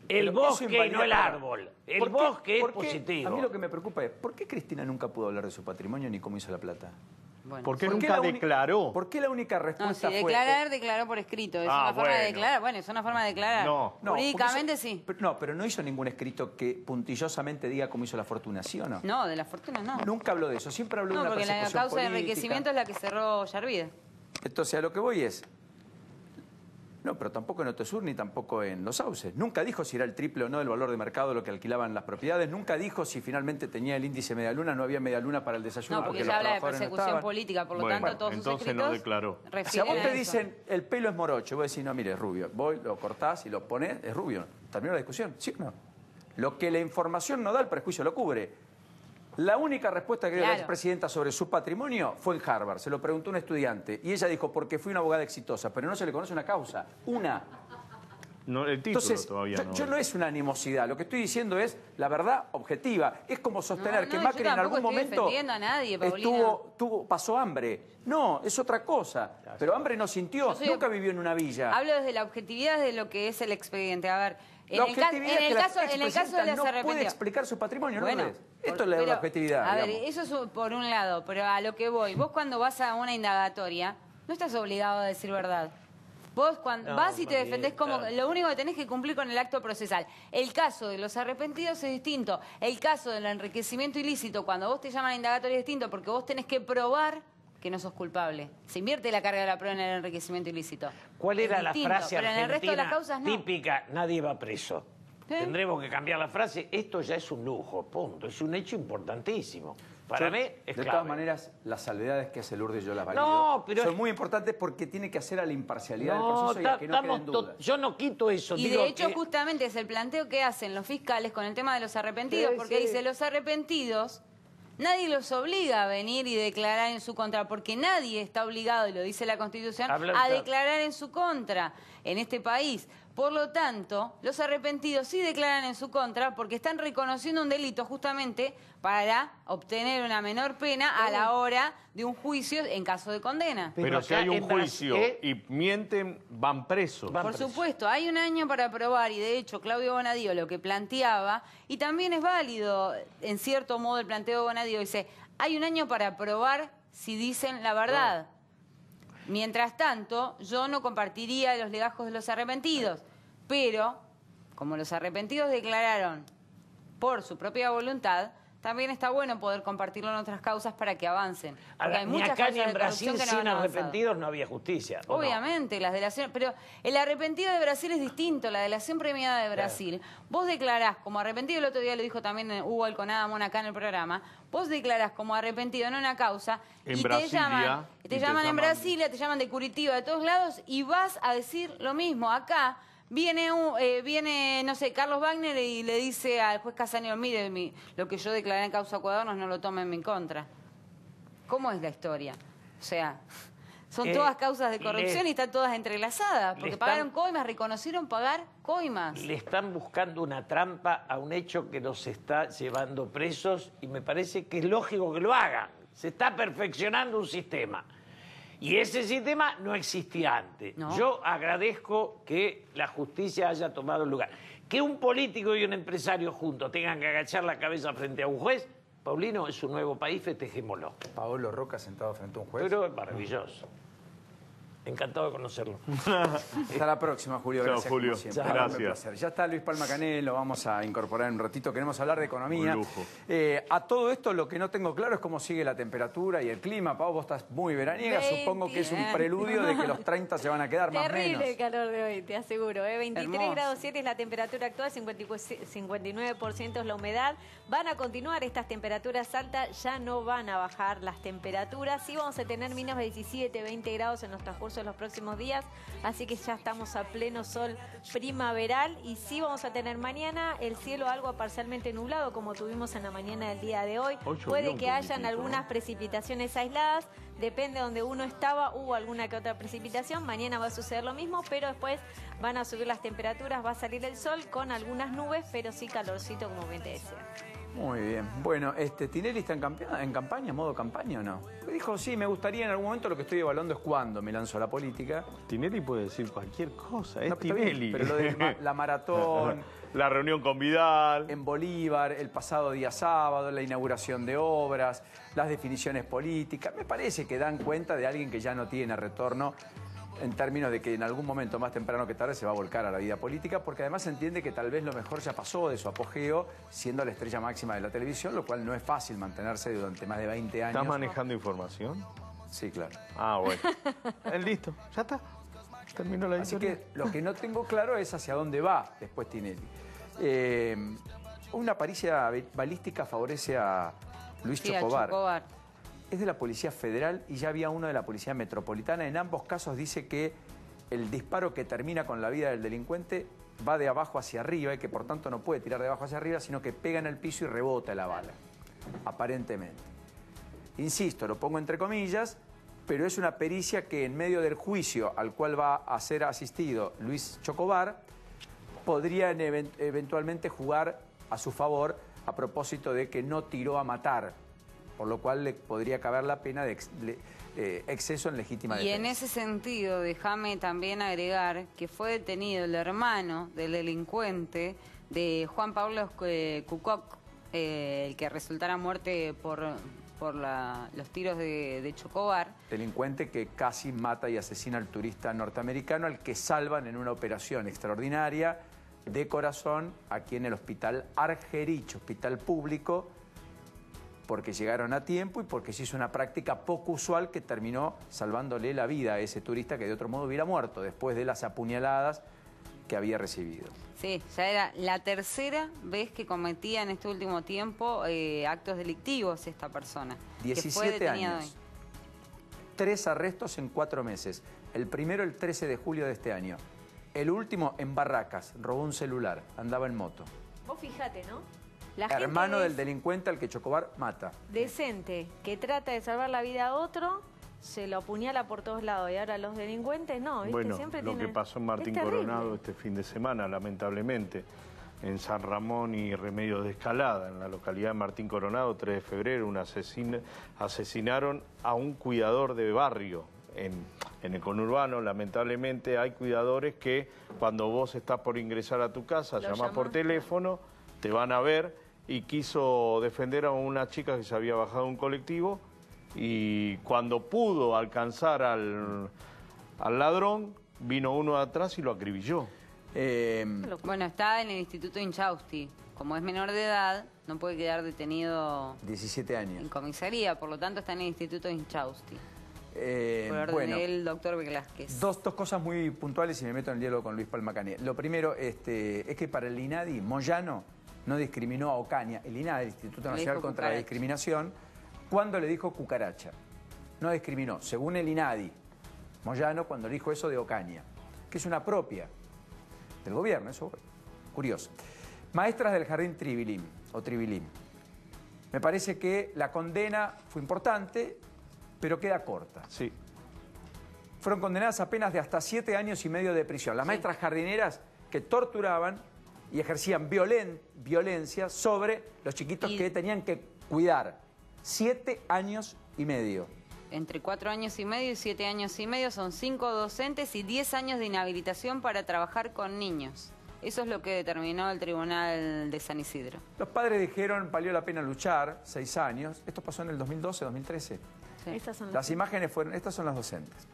el bosque y no el árbol. El bosque es positivo. A mí lo que me preocupa es, ¿por qué Cristina nunca pudo hablar de su patrimonio ni cómo hizo la plata? Bueno. ¿Por qué nunca declaró? ¿Por qué la única respuesta no, si fue...? declaró por escrito. Es una forma de declarar. Bueno, es una forma de declarar. No. Jurídicamente sí. No, pero no hizo ningún escrito que puntillosamente diga cómo hizo la fortuna, ¿sí o no? No, de la fortuna no. Nunca habló de eso, siempre habló de una persecución política. No, porque la causa de enriquecimiento es la que cerró Yarvide. Entonces, a lo que voy es... No, pero tampoco en Otesur ni tampoco en Los Sauces. Nunca dijo si era el triple o no del valor de mercado de lo que alquilaban las propiedades. Nunca dijo si finalmente tenía el índice medialuna, no había medialuna para el desayuno. No, porque ya habla de persecución política, por lo tanto todos sus escritos no declaró. Si a vos te dicen el pelo es morocho, vos decís, no, mire, es rubio. Vos lo cortás y lo ponés, es rubio. ¿Terminó la discusión? ¿Sí o no? Lo que la información no da, el prejuicio lo cubre. La única respuesta que dio la expresidenta sobre su patrimonio fue en Harvard. Se lo preguntó un estudiante. Y ella dijo, porque fui una abogada exitosa. Pero no se le conoce una causa. Una. No, el título entonces, todavía no. Yo no es una animosidad. Lo que estoy diciendo es la verdad objetiva. Es como sostener que Macri en algún momento a nadie, pasó hambre. No, es otra cosa. Pero hambre no sintió. Nunca vivió en una villa. Hablo desde la objetividad de lo que es el expediente. A ver, en el caso de las no puede explicar su patrimonio, bueno, ¿no? Esto es la objetividad. A ver, eso es por un lado, pero a lo que voy. Vos cuando vas a una indagatoria, no estás obligado a decir verdad. Vos cuando vas y te defendés como... Lo único que tenés que cumplir con el acto procesal. El caso de los arrepentidos es distinto. El caso del enriquecimiento ilícito, cuando vos te llaman a indagatoria, es distinto, porque vos tenés que probar que no sos culpable. Se invierte la carga de la prueba en el enriquecimiento ilícito. ¿Cuál era la frase pero en el resto de las causas no. típica? Nadie va preso. Tendremos que cambiar la frase. Esto ya es un lujo, punto. Es un hecho importantísimo. Para mí es de clave. todas maneras, las salvedades que hace Lourdes yo las valido. No, pero son muy importantes porque tiene que hacer a la imparcialidad del proceso y a que no queden dudas. Yo no quito eso. Y de hecho, justamente es el planteo que hacen los fiscales con el tema de los arrepentidos, porque dice, los arrepentidos... Nadie los obliga a venir y declarar en su contra, porque nadie está obligado, y lo dice la Constitución, a declarar en su contra en este país. Por lo tanto, los arrepentidos sí declaran en su contra porque están reconociendo un delito justamente para obtener una menor pena a la hora de un juicio en caso de condena. Pero si hay un juicio y mienten, van presos. Por supuesto, hay un año para probar y de hecho Claudio Bonadío lo que planteaba, y también es válido en cierto modo el planteo de Bonadío, dice, hay un año para probar si dicen la verdad. Mientras tanto, yo no compartiría los legajos de los arrepentidos, pero como los arrepentidos declararon por su propia voluntad, también está bueno poder compartirlo en otras causas para que avancen. Ahora, hay ni acá ni en Brasil sin arrepentidos no había justicia. Obviamente, las delaciones, pero el arrepentido de Brasil es distinto, la delación premiada de Brasil. Claro. Vos declarás como arrepentido, el otro día lo dijo también Hugo Alconada Mona acá en el programa, vos declarás como arrepentido en una causa y te llaman en Brasilia, te llaman de Curitiba, de todos lados, y vas a decir lo mismo. Acá viene, no sé, Carlos Wagner y le dice al juez Casaneo, mire, lo que yo declaré en causa Cuadernos no lo tomen en mi contra. ¿Cómo es la historia? O sea, son todas causas de corrupción y están todas entrelazadas, porque pagaron coimas, reconocieron pagar coimas. Le están buscando una trampa a un hecho que los está llevando presos y me parece que es lógico que lo hagan. Se está perfeccionando un sistema. Y ese sistema no existía antes. No. Yo agradezco que la justicia haya tomado lugar. Que un político y un empresario juntos tengan que agachar la cabeza frente a un juez, Paulino, es un nuevo país, festejémoslo. Paolo Roca sentado frente a un juez. Pero es maravilloso. Encantado de conocerlo. Hasta la próxima, Julio. Chao, Gracias, Julio. Gracias. Ya está Luis Palma Canel, lo vamos a incorporar en un ratito. Queremos hablar de economía. Un lujo. A todo esto lo que no tengo claro es cómo sigue la temperatura y el clima. Pau, vos estás muy veraniega. Supongo que es un preludio de que los 30 se van a quedar más o menos. Terrible el calor de hoy, te aseguro. 23 grados 7 es la temperatura actual, 59% es la humedad. Van a continuar estas temperaturas altas, ya no van a bajar las temperaturas. Sí vamos a tener menos de 17, 20 grados en los transcurso de los próximos días, así que ya estamos a pleno sol primaveral y sí vamos a tener mañana el cielo algo parcialmente nublado como tuvimos en la mañana del día de hoy. Puede que hayan algunas precipitaciones aisladas, depende de donde uno estaba, hubo alguna que otra precipitación, mañana va a suceder lo mismo, pero después van a subir las temperaturas, va a salir el sol con algunas nubes, pero sí calorcito como bien te decía. Muy bien. Bueno, ¿Tinelli está en campaña, modo campaña o no? Porque dijo, sí, me gustaría en algún momento, lo que estoy evaluando es cuándo me lanzo a la política. Tinelli puede decir cualquier cosa, es Tinelli. Pero lo de la maratón... La reunión con Vidal. En Bolívar, el pasado día sábado, la inauguración de obras, las definiciones políticas. Me parece que dan cuenta de alguien que ya no tiene retorno en términos de que en algún momento más temprano que tarde se va a volcar a la vida política, porque además entiende que tal vez lo mejor ya pasó de su apogeo, siendo la estrella máxima de la televisión, lo cual no es fácil mantenerse durante más de 20 años. ¿Estás manejando información? Sí, claro. Ah, bueno. Listo, ya está. Terminó la historia. Así que lo que no tengo claro es hacia dónde va después Tinelli. Una pericia balística favorece a Luis Chocobar. Es de la Policía Federal y ya había uno de la Policía Metropolitana. En ambos casos dice que el disparo que termina con la vida del delincuente va de abajo hacia arriba y que por tanto no puede tirar de abajo hacia arriba, sino que pega en el piso y rebota la bala, aparentemente. Insisto, lo pongo entre comillas, pero es una pericia que en medio del juicio al cual va a ser asistido Luis Chocobar, podrían eventualmente jugar a su favor a propósito de que no tiró a matar, por lo cual le podría caber la pena de exceso en legítima defensa. Y en ese sentido, déjame también agregar que fue detenido el hermano del delincuente de Juan Pablo Cucoc, el que resultara muerte por los tiros de Chocobar. Delincuente que casi mata y asesina al turista norteamericano, al que salvan en una operación extraordinaria de corazón aquí en el hospital Argerich, hospital público, porque llegaron a tiempo y porque se hizo una práctica poco usual que terminó salvándole la vida a ese turista que de otro modo hubiera muerto después de las apuñaladas que había recibido. Sí, ya era la tercera vez que cometía en este último tiempo actos delictivos esta persona. 17 años. Hoy. 3 arrestos en 4 meses. El primero el 13 de julio de este año. El último en Barracas, robó un celular, andaba en moto. Vos fijate, ¿no? Hermano del delincuente al que Chocobar mata. Decente, que trata de salvar la vida a otro, se lo apuñala por todos lados y ahora los delincuentes no, ¿viste? Bueno, Siempre lo que pasó en Martín Coronado este fin de semana, lamentablemente, en San Ramón y Remedios de Escalada, en la localidad de Martín Coronado, 3 de febrero, asesinaron a un cuidador de barrio. En el conurbano, lamentablemente, hay cuidadores que cuando vos estás por ingresar a tu casa, llamás por teléfono, te van a ver, y quiso defender a una chica que se había bajado de un colectivo, y cuando pudo alcanzar al ladrón, vino uno de atrás y lo acribilló. Bueno, está en el Instituto Inchausti. Como es menor de edad, no puede quedar detenido 17 años. En comisaría, por lo tanto está en el Instituto Inchausti. Por orden del doctor Velázquez. Dos cosas muy puntuales y me meto en el diálogo con Luis Palma Cané. Lo primero es que para el INADI, Moyano no discriminó a Ocaña. El INADI, el Instituto Nacional contra la Discriminación, cuando le dijo cucaracha. No discriminó, según el INADI, Moyano, cuando le dijo eso de Ocaña, que es una propia del gobierno, eso curioso. Maestras del Jardín Tribilín, o Tribilín. Me parece que la condena fue importante, pero queda corta. Sí. Fueron condenadas a penas de hasta 7 años y medio de prisión. Las maestras jardineras que torturaban y ejercían violencia sobre los chiquitos que tenían que cuidar. 7 años y medio. Entre 4 años y medio y 7 años y medio son 5 docentes y 10 años de inhabilitación para trabajar con niños. Eso es lo que determinó el Tribunal de San Isidro. Los padres dijeron, valió la pena luchar, 6 años. Esto pasó en el 2012, 2013. Sí. Estas son las imágenes fueron, estas son las docentes.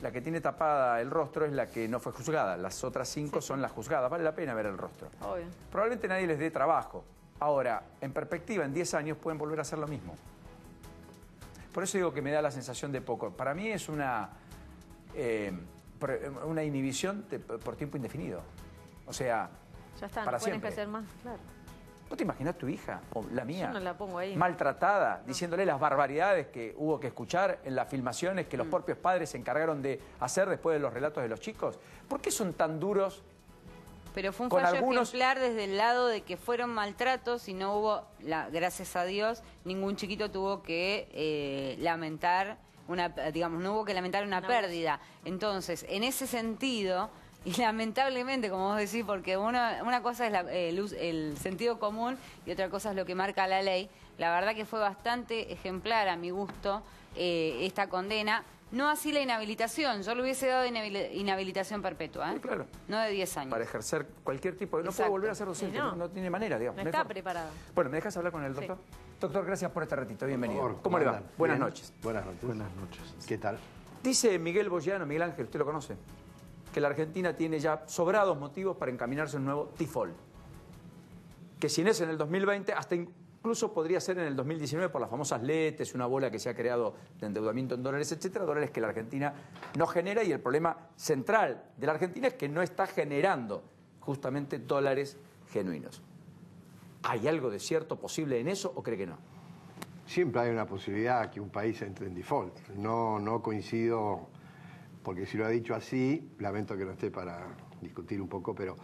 La que tiene tapada el rostro es la que no fue juzgada. Las otras 5 son las juzgadas. Vale la pena ver el rostro. Obvio. Probablemente nadie les dé trabajo. Ahora, en perspectiva, en 10 años pueden volver a hacer lo mismo. Por eso digo que me da la sensación de poco. Para mí es una inhibición por tiempo indefinido. O sea, ya está, para no pueden siempre. hacer más, claro. ¿Vos te imaginas tu hija, o la mía, yo no la pongo ahí, maltratada, diciéndole las barbaridades que hubo que escuchar en las filmaciones que los propios padres se encargaron de hacer después de los relatos de los chicos? ¿Por qué son tan duros? Pero fue un fallo ejemplar desde el lado de que fueron maltratos y no hubo, gracias a Dios, ningún chiquito tuvo que lamentar no hubo que lamentar una pérdida. Entonces, en ese sentido, y lamentablemente, como vos decís, porque una cosa es el sentido común y otra cosa es lo que marca la ley, la verdad que fue bastante ejemplar a mi gusto esta condena. No así la inhabilitación, yo le hubiese dado inhabilitación perpetua, Sí, claro. No de 10 años. Para ejercer cualquier tipo de... No puedo volver a ser docente, no tiene manera, digamos. No está preparado. Bueno, ¿me dejas hablar con el doctor? Sí. Doctor, gracias por este ratito, bienvenido. Por favor, ¿Cómo le va? Buenas noches. Buenas noches. Buenas noches. ¿Qué tal? Dice Miguel Boyano, Miguel Ángel, usted lo conoce, que la Argentina tiene ya sobrados motivos para encaminarse a un nuevo default. Que si no es en el 2020, hasta incluso podría ser en el 2019 por las famosas letes, una bola que se ha creado de endeudamiento en dólares, etcétera, dólares que la Argentina no genera, y el problema central de la Argentina es que no está generando justamente dólares genuinos. ¿Hay algo de cierto posible en eso o cree que no? Siempre hay una posibilidad que un país entre en default. No coincido, porque si lo ha dicho así, lamento que no esté para discutir un poco, pero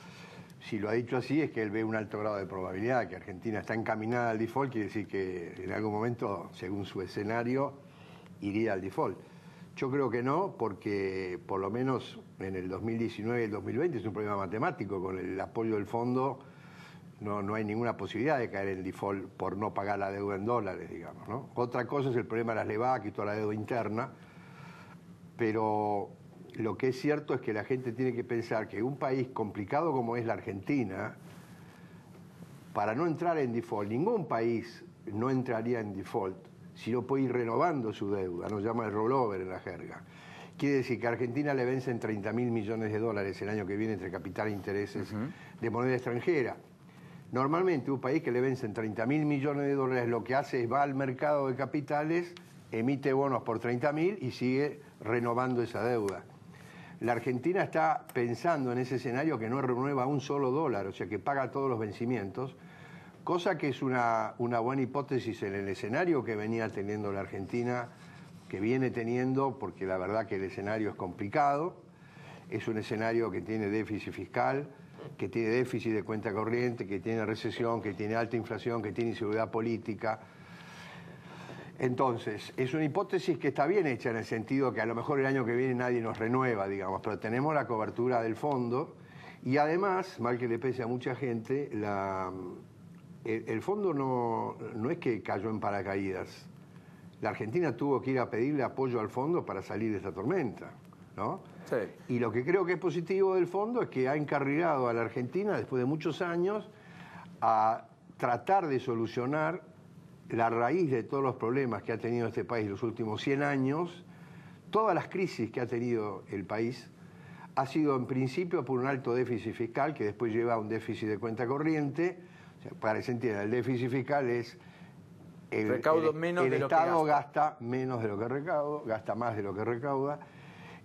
si lo ha dicho así es que él ve un alto grado de probabilidad, que Argentina está encaminada al default, quiere decir que en algún momento, según su escenario, iría al default. Yo creo que no, porque por lo menos en el 2019 y el 2020 es un problema matemático. Con el apoyo del fondo no hay ninguna posibilidad de caer en default por no pagar la deuda en dólares, digamos, ¿no? Otra cosa es el problema de las LEVAC y toda la deuda interna, pero lo que es cierto es que la gente tiene que pensar que un país complicado como es la Argentina, para no entrar en default, ningún país no entraría en default si no puede ir renovando su deuda, nos llama el rollover en la jerga. Quiere decir que a Argentina le vencen 30.000 millones de dólares el año que viene entre capital e intereses de moneda extranjera. Normalmente un país que le vencen 30.000 millones de dólares lo que hace es va al mercado de capitales, emite bonos por 30.000 y sigue renovando esa deuda. La Argentina está pensando en ese escenario que no renueva un solo dólar, o sea que paga todos los vencimientos, cosa que es una buena hipótesis en el escenario que venía teniendo la Argentina, que viene teniendo, porque la verdad que el escenario es complicado, es un escenario que tiene déficit fiscal, que tiene déficit de cuenta corriente, que tiene recesión, que tiene alta inflación, que tiene inseguridad política. Entonces, es una hipótesis que está bien hecha en el sentido que a lo mejor el año que viene nadie nos renueva, digamos, pero tenemos la cobertura del fondo y además, mal que le pese a mucha gente, el fondo no es que cayó en paracaídas. La Argentina tuvo que ir a pedirle apoyo al fondo para salir de esta tormenta, ¿no? Sí. Y lo que creo que es positivo del fondo es que ha encarrilado a la Argentina, después de muchos años, a tratar de solucionar la raíz de todos los problemas que ha tenido este país los últimos 100 años. Todas las crisis que ha tenido el país ha sido en principio por un alto déficit fiscal que después lleva a un déficit de cuenta corriente. O sea, para que se entienda, el déficit fiscal es el Estado gasta menos de lo que recauda, gasta más de lo que recauda,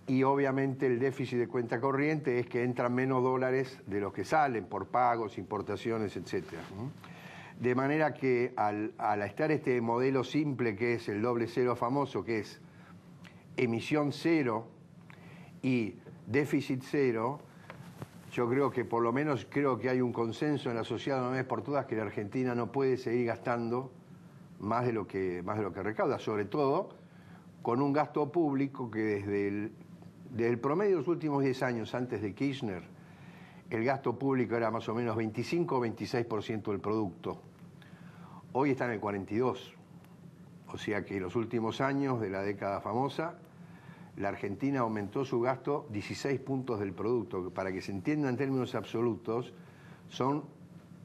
y obviamente el déficit de cuenta corriente es que entran menos dólares de los que salen por pagos, importaciones, etcétera. De manera que al estar este modelo simple que es el doble cero famoso, que es emisión cero y déficit cero, yo creo que por lo menos que hay un consenso en la sociedad de una vez por todas que la Argentina no puede seguir gastando más de lo que recauda, sobre todo con un gasto público que desde el promedio de los últimos 10 años antes de Kirchner, el gasto público era más o menos 25 o 26% del producto. Hoy está en el 42%. O sea que en los últimos años de la década famosa, la Argentina aumentó su gasto 16 puntos del producto, que para que se entienda en términos absolutos, son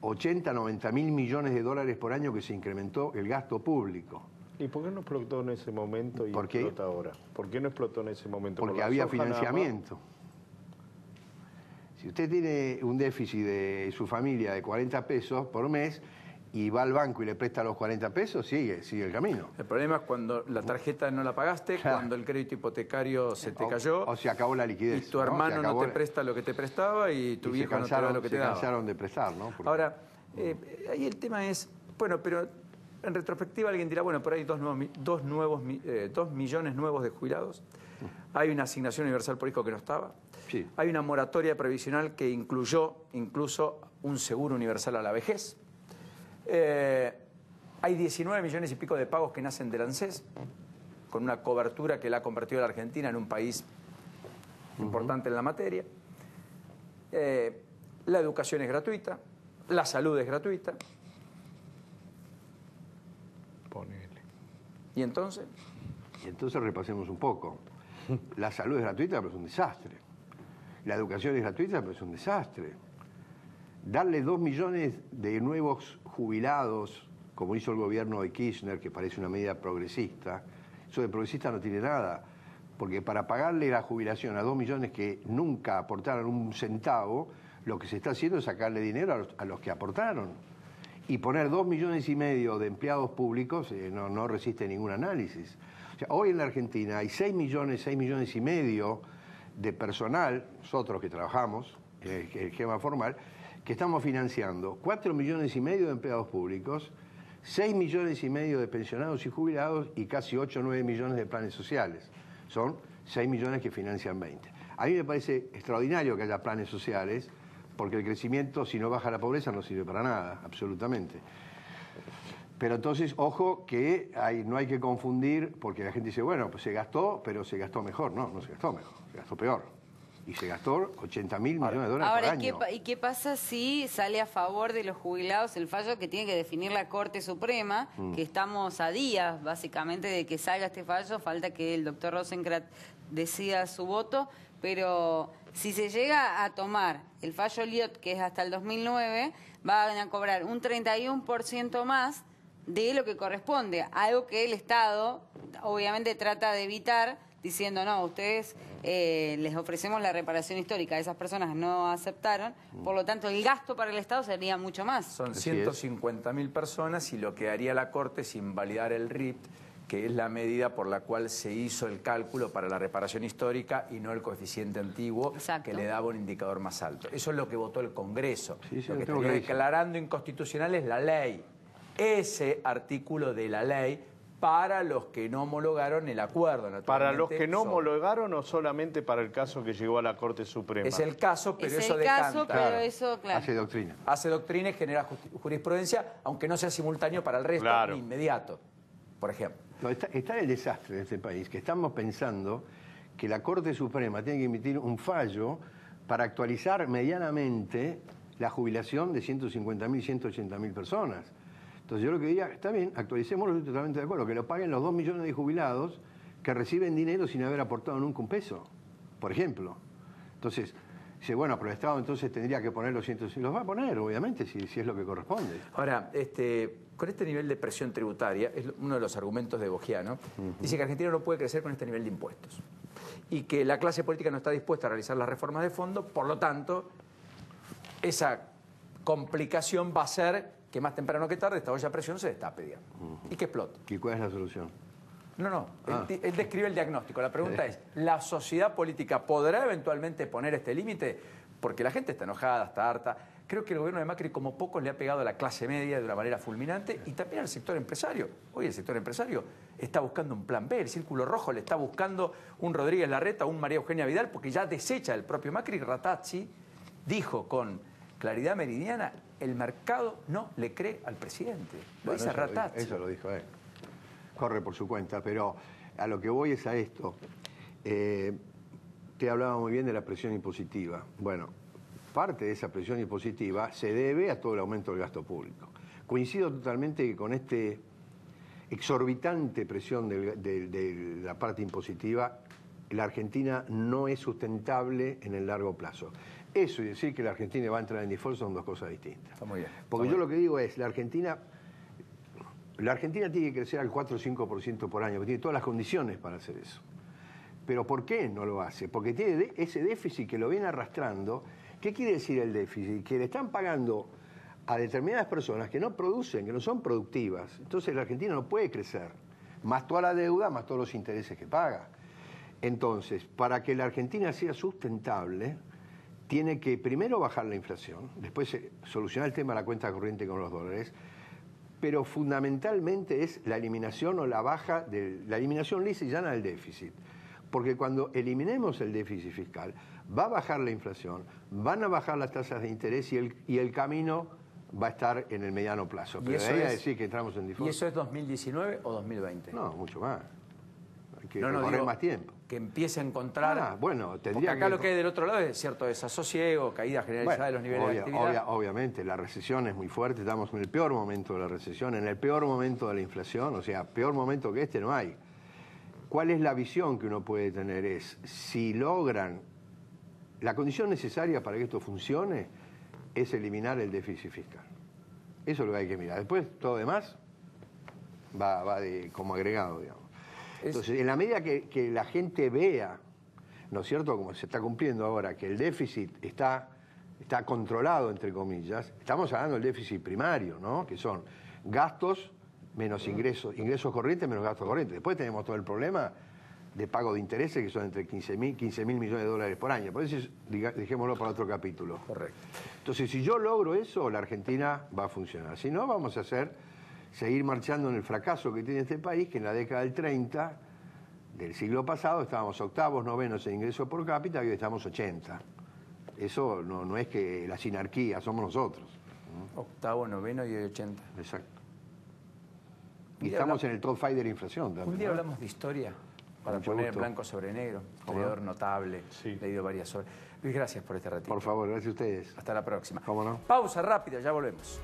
80, 90 mil millones de dólares por año que se incrementó el gasto público. ¿Y por qué no explotó en ese momento y explota ahora? ¿Por qué no explotó en ese momento? Porque había financiamiento. Si usted tiene un déficit de su familia de 40 pesos por mes y va al banco y le presta los 40 pesos, sigue el camino. El problema es cuando la tarjeta no la pagaste, cuando el crédito hipotecario se te cayó. O se acabó la liquidez. Y tu hermano no te presta lo que te prestaba y tu viejo no te da lo que te daba. Se cansaron de prestar, ¿no? Ahora, ahí el tema es, bueno, pero en retrospectiva alguien dirá, bueno, por ahí 2 millones nuevos de jubilados. Hay una asignación universal por hijo que no estaba. Sí. Hay una moratoria previsional que incluyó incluso un seguro universal a la vejez. Hay 19 millones y pico de pagos que nacen del ANSES, con una cobertura que la ha convertido a la Argentina en un país importante en la materia. La educación es gratuita, la salud es gratuita. Ponele. ¿Y entonces? Y entonces repasemos un poco. La salud es gratuita, pero es un desastre. La educación es gratuita, pero es un desastre. Darle 2 millones de nuevos jubilados, como hizo el gobierno de Kirchner, que parece una medida progresista, eso de progresista no tiene nada, porque para pagarle la jubilación a 2 millones que nunca aportaron un centavo, lo que se está haciendo es sacarle dinero a los que aportaron. Y poner 2,5 millones de empleados públicos no resiste ningún análisis. O sea, hoy en la Argentina hay 6 millones y medio de personal, nosotros que trabajamos, el esquema formal, que estamos financiando 4,5 millones de empleados públicos, 6,5 millones de pensionados y jubilados y casi 8 o 9 millones de planes sociales. Son 6 millones que financian 20. A mí me parece extraordinario que haya planes sociales, porque el crecimiento, si no baja la pobreza, no sirve para nada, absolutamente. Pero entonces, ojo, que no hay que confundir, porque la gente dice, bueno, pues se gastó, pero se gastó mejor. No, no se gastó mejor, se gastó peor. Y se gastó 80.000 millones de dólares por año. ¿Y qué pasa si sale a favor de los jubilados el fallo que tiene que definir la Corte Suprema? Que estamos a días, básicamente, de que salga este fallo. Falta que el doctor Rosenkrantz decida su voto. Pero si se llega a tomar el fallo Liot, que es hasta el 2009, van a cobrar un 31% más de lo que corresponde. Algo que el Estado, obviamente, trata de evitar, diciendo, no, ustedes les ofrecemos la reparación histórica. Esas personas no aceptaron, por lo tanto el gasto para el Estado sería mucho más. Son 150.000 personas y lo que haría la Corte es invalidar el RIT, que es la medida por la cual se hizo el cálculo para la reparación histórica y no el coeficiente antiguo. Exacto. Que le daba un indicador más alto. Eso es lo que votó el Congreso. Lo que estaría declarando inconstitucional es la ley. Ese artículo de la ley para los que no homologaron el acuerdo. ¿Para los que no homologaron o solamente para el caso que llegó a la Corte Suprema? Es el caso, pero eso decanta. Pero eso, claro. Hace doctrina. Hace doctrina y genera jurisprudencia, aunque no sea simultáneo para el resto, ni inmediato, por ejemplo. No, está el desastre de este país, que estamos pensando que la Corte Suprema tiene que emitir un fallo para actualizar medianamente la jubilación de 150.000 y 180.000 personas. Entonces yo lo que diría, está bien, actualicémoslo, estoy totalmente de acuerdo, que lo paguen los 2 millones de jubilados que reciben dinero sin haber aportado nunca un peso, por ejemplo. Entonces, dice, bueno, pero el Estado entonces tendría que poner los 100, los va a poner, obviamente, si es lo que corresponde. Ahora, con este nivel de presión tributaria, es uno de los argumentos de Bogiano, dice que Argentina no puede crecer con este nivel de impuestos y que la clase política no está dispuesta a realizar las reformas de fondo, por lo tanto, esa complicación va a ser que más temprano que tarde esta olla a presión se destape, digamos, y que explote. ¿Y cuál es la solución? No, él describe el diagnóstico. La pregunta es, ¿la sociedad política podrá eventualmente poner este límite? Porque la gente está enojada, está harta. Creo que el gobierno de Macri como pocos le ha pegado a la clase media de una manera fulminante y también al sector empresario. Hoy el sector empresario está buscando un plan B, el Círculo Rojo le está buscando un Rodríguez Larreta, un María Eugenia Vidal, porque ya desecha el propio Macri. Rattazzi dijo con claridad meridiana, el mercado no le cree al presidente. Lo dice Rattazzi. Eso lo dijo él. Corre por su cuenta, pero a lo que voy es a esto. Te hablaba muy bien de la presión impositiva. Bueno, parte de esa presión impositiva se debe a todo el aumento del gasto público. Coincido totalmente que con este exorbitante presión de la parte impositiva, la Argentina no es sustentable en el largo plazo. Eso y decir que la Argentina va a entrar en default son dos cosas distintas. Está muy bien. Porque yo lo que digo es, la Argentina tiene que crecer al 4 o 5% por año, porque tiene todas las condiciones para hacer eso. Pero ¿por qué no lo hace? Porque tiene ese déficit que lo viene arrastrando. ¿Qué quiere decir el déficit? Que le están pagando a determinadas personas que no producen, que no son productivas. Entonces la Argentina no puede crecer. Más toda la deuda, más todos los intereses que paga. Entonces, para que la Argentina sea sustentable, tiene que primero bajar la inflación, después solucionar el tema de la cuenta corriente con los dólares, pero fundamentalmente es la eliminación o la eliminación lisa y llana del déficit. Porque cuando eliminemos el déficit fiscal, va a bajar la inflación, van a bajar las tasas de interés y el camino va a estar en el mediano plazo. Pero de ahí a decir que entramos en default. ¿Y eso es 2019 o 2020? No, mucho más. Hay que recorrer digo, más tiempo. Que empiece a encontrar... bueno, tendría porque acá lo que hay del otro lado es cierto desasosiego, caída generalizada de los niveles de actividad. Obviamente, la recesión es muy fuerte, estamos en el peor momento de la recesión, en el peor momento de la inflación, o sea, peor momento que este no hay. ¿Cuál es la visión que uno puede tener? Es, si logran, la condición necesaria para que esto funcione es eliminar el déficit fiscal. Eso es lo que hay que mirar. Después, todo demás va como agregado, digamos. Entonces, en la medida que la gente vea, ¿no es cierto?, como se está cumpliendo ahora, que el déficit está controlado, entre comillas, estamos hablando del déficit primario, ¿no?, que son gastos menos ingresos, ingresos corrientes menos gastos corrientes. Después tenemos todo el problema de pago de intereses, que son entre 15.000 millones de dólares por año. Por eso, dejémoslo para otro capítulo. Correcto. Entonces, si yo logro eso, la Argentina va a funcionar. Si no, vamos a seguir marchando en el fracaso que tiene este país, que en la década del 30 del siglo pasado estábamos octavos, novenos en ingreso por cápita y hoy estamos 80. Eso no es que la sinarquía, somos nosotros. Octavo, noveno y hoy 80. Exacto. Y estamos en el top 5 de la inflación también. Un día hablamos de historia, para poner en blanco sobre negro. Historiador notable, leído varias obras. Luis, gracias por este ratito. Por favor, gracias a ustedes. Hasta la próxima. ¿Cómo no? Pausa rápida, ya volvemos.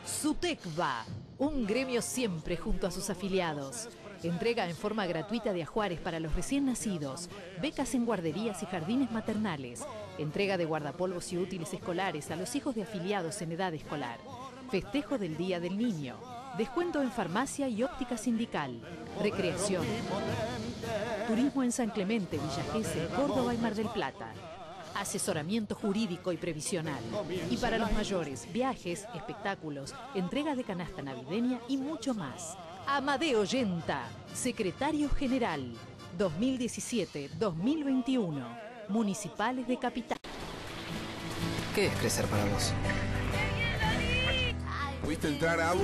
SUTECBA, un gremio siempre junto a sus afiliados. Entrega en forma gratuita de ajuares para los recién nacidos, becas en guarderías y jardines maternales, entrega de guardapolvos y útiles escolares a los hijos de afiliados en edad escolar, festejo del Día del Niño, descuento en farmacia y óptica sindical, recreación. Turismo en San Clemente, Villa Gesell, Córdoba y Mar del Plata. Asesoramiento jurídico y previsional. Y para los mayores, viajes, espectáculos, entrega de canasta navideña y mucho más. Amadeo Yenta, Secretario General, 2017-2021, Municipales de Capital. ¿Qué es crecer para vos? ¿Pudiste entrar, Abu?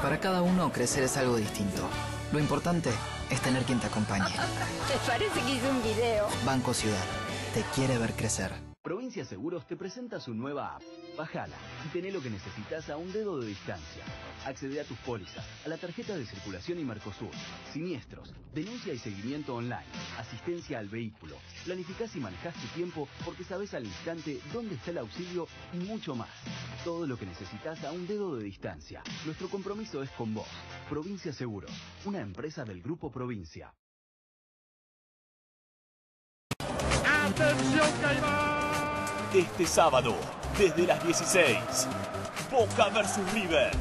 Para cada uno, crecer es algo distinto. Lo importante es tener quien te acompañe. Me parece que hice un video. Banco Ciudad, te quiere ver crecer. Provincia Seguros te presenta su nueva app. Bájala y tené lo que necesitas a un dedo de distancia. Accede a tus pólizas, a la tarjeta de circulación y Mercosur, siniestros, denuncia y seguimiento online, asistencia al vehículo. Planificás y manejás tu tiempo porque sabés al instante dónde está el auxilio y mucho más. Todo lo que necesitas a un dedo de distancia. Nuestro compromiso es con vos. Provincia Seguros, una empresa del Grupo Provincia. ¡Atención, Caimán! Este sábado, desde las 16, Boca vs River,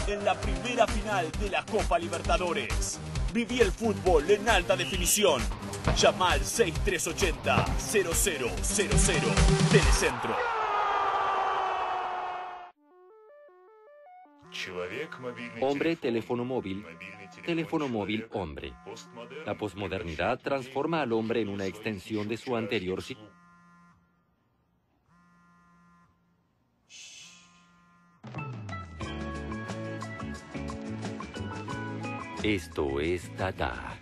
en la primera final de la Copa Libertadores. Viví el fútbol en alta definición. Llama al 6380-0000. Telecentro. Hombre, teléfono móvil. Teléfono móvil, hombre. La posmodernidad transforma al hombre en una extensión de su anterior sí. Esto es Tata.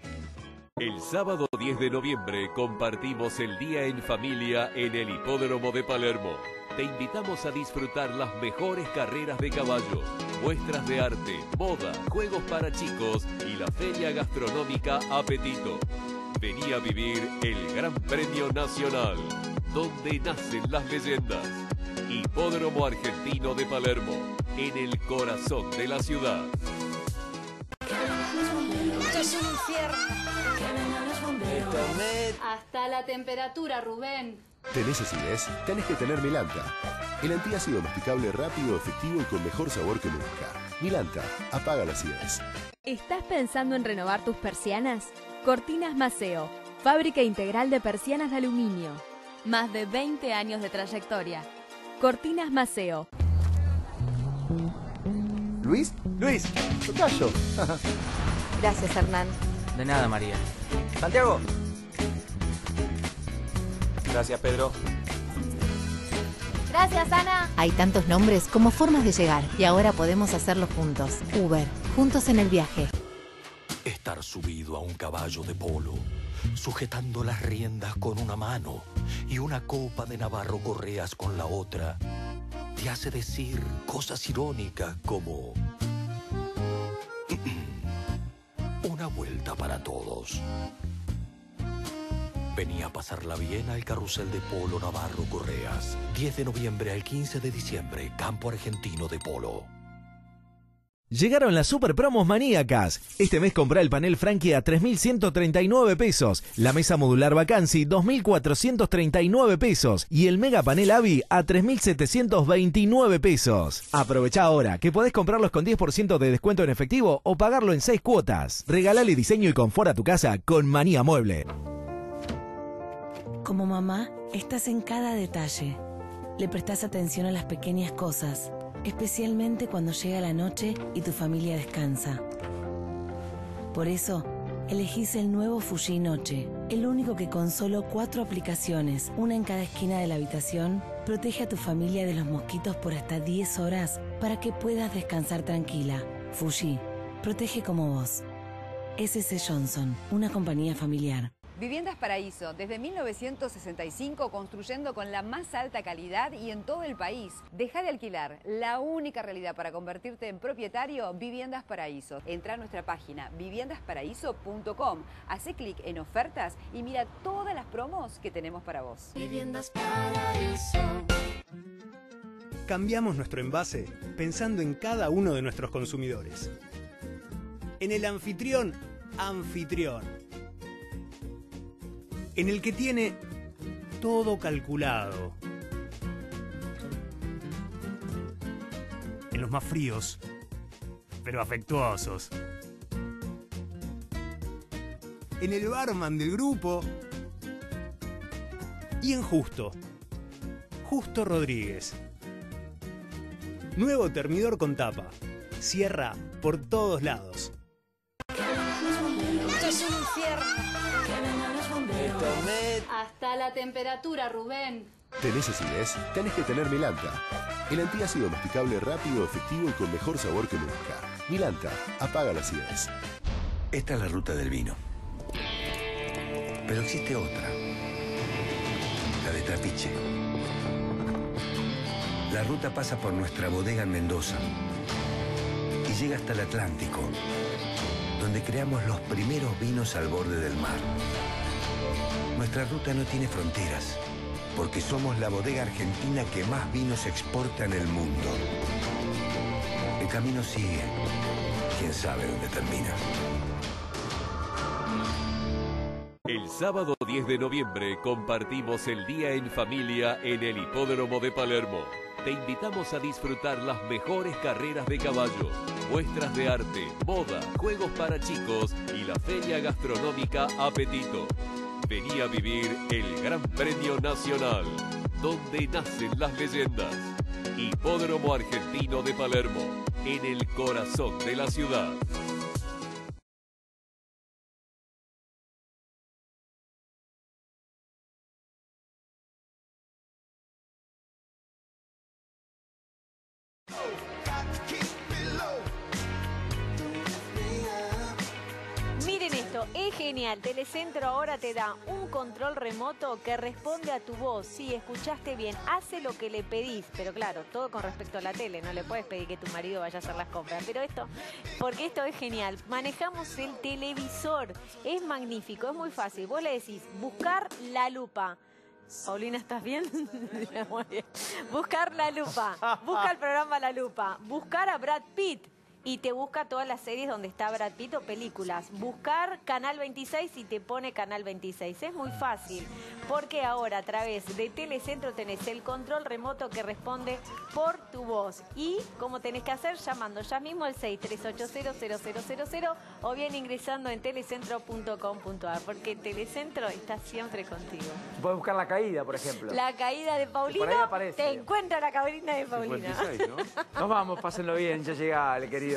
El sábado 10 de noviembre compartimos el día en familia en el Hipódromo de Palermo. Te invitamos a disfrutar las mejores carreras de caballos, muestras de arte, moda, juegos para chicos y la feria gastronómica Apetito. Vení a vivir el Gran Premio Nacional, donde nacen las leyendas. Hipódromo Argentino de Palermo, en el corazón de la ciudad. Esto es un infierno. Hasta la temperatura, Rubén. ¿Tenés acidez? Tenés que tener Milanta. El antiácido domesticable rápido, efectivo y con mejor sabor que nunca. Milanta, apaga la acidez. ¿Estás pensando en renovar tus persianas? Cortinas Maceo, fábrica integral de persianas de aluminio. Más de 20 años de trayectoria. Cortinas Maceo. ¿Luis? ¡Luis! ¡Tocayo! Gracias, Hernán. De nada, María. ¿Santiago? Gracias, Pedro. Gracias, Ana. Hay tantos nombres como formas de llegar y ahora podemos hacerlo juntos. Uber, juntos en el viaje. Estar subido a un caballo de polo, sujetando las riendas con una mano y una copa de Navarro Correas con la otra, te hace decir cosas irónicas como una vuelta para todos. Venía a pasarla bien al carrusel de polo Navarro Correas. 10 de noviembre al 15 de diciembre, Campo Argentino de Polo. Llegaron las super promos maníacas. Este mes comprá el panel Frankie a 3.139 pesos, la mesa modular Vacancy 2.439 pesos y el mega panel Avi a 3.729 pesos. Aprovechá ahora que podés comprarlos con 10% de descuento en efectivo o pagarlo en 6 cuotas. Regalale diseño y confort a tu casa con Manía Mueble. Como mamá, estás en cada detalle. Le prestás atención a las pequeñas cosas, especialmente cuando llega la noche y tu familia descansa. Por eso, elegís el nuevo Fuji Noche, el único que con solo 4 aplicaciones, una en cada esquina de la habitación, protege a tu familia de los mosquitos por hasta 10 horas para que puedas descansar tranquila. Fuji, protege como vos. S.C. Johnson, una compañía familiar. Viviendas Paraíso, desde 1965 construyendo con la más alta calidad y en todo el país. Deja de alquilar, la única realidad para convertirte en propietario, Viviendas Paraíso. Entra a nuestra página viviendasparaíso.com, hace clic en ofertas y mira todas las promos que tenemos para vos. Viviendas Paraíso. Cambiamos nuestro envase pensando en cada uno de nuestros consumidores. En el anfitrión, en el que tiene todo calculado. En los más fríos, pero afectuosos. En el barman del grupo. Y en Justo Rodríguez. Nuevo termidor con tapa. Cierra por todos lados. Esto es un infierno. Hasta la temperatura, Rubén. ¿Tenés acidez? Tenés que tener Milanta. El antiácido masticable rápido, efectivo y con mejor sabor que nunca. Milanta, apaga la acidez. Esta es la ruta del vino. Pero existe otra. La de Trapiche. La ruta pasa por nuestra bodega en Mendoza y llega hasta el Atlántico, donde creamos los primeros vinos al borde del mar. Nuestra ruta no tiene fronteras, porque somos la bodega argentina que más vinos exporta en el mundo. El camino sigue. ¿Quién sabe dónde termina? El sábado 10 de noviembre compartimos el día en familia en el Hipódromo de Palermo. Te invitamos a disfrutar las mejores carreras de caballo, muestras de arte, moda, juegos para chicos y la feria gastronómica Apetito. Vení a vivir el Gran Premio Nacional, donde nacen las leyendas. Hipódromo Argentino de Palermo, en el corazón de la ciudad. Miren esto, es genial. Telecentro ahora te da un control remoto que responde a tu voz. Sí, escuchaste bien, hace lo que le pedís. Pero claro, todo con respecto a la tele. No le puedes pedir que tu marido vaya a hacer las compras. Pero esto, porque esto es genial. Manejamos el televisor. Es magnífico, es muy fácil. Vos le decís, buscar la lupa. Paulina, ¿estás bien? Muy bien. Buscar la lupa. Busca el programa La Lupa. Buscar a Brad Pitt. Y te busca todas las series donde está Brad Pitt o películas. Buscar Canal 26 y te pone Canal 26. Es muy fácil, porque ahora a través de Telecentro tenés el control remoto que responde por tu voz. Y como tenés que hacer, llamando ya mismo al 63800000 o bien ingresando en telecentro.com.ar, porque Telecentro está siempre contigo. Puedes buscar La Caída, por ejemplo. La Caída de Paulina, te encuentra La Caída de Paulina. 56, ¿no? Nos vamos, pásenlo bien, ya llega el querido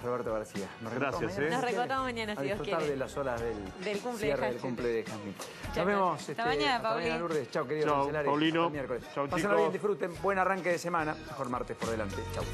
Roberto García. Gracias, Nos reencontramos mañana, si Dios quiere. A disfrutar de las horas del cumple de Jazmín. Nos vemos. Hasta mañana, Paulina. Lourdes. Chao, querido. Chao, Paulino. Hasta miércoles. Chao, pásenlo chicos. bien, disfruten. Buen arranque de semana. Mejor martes por delante. Chao.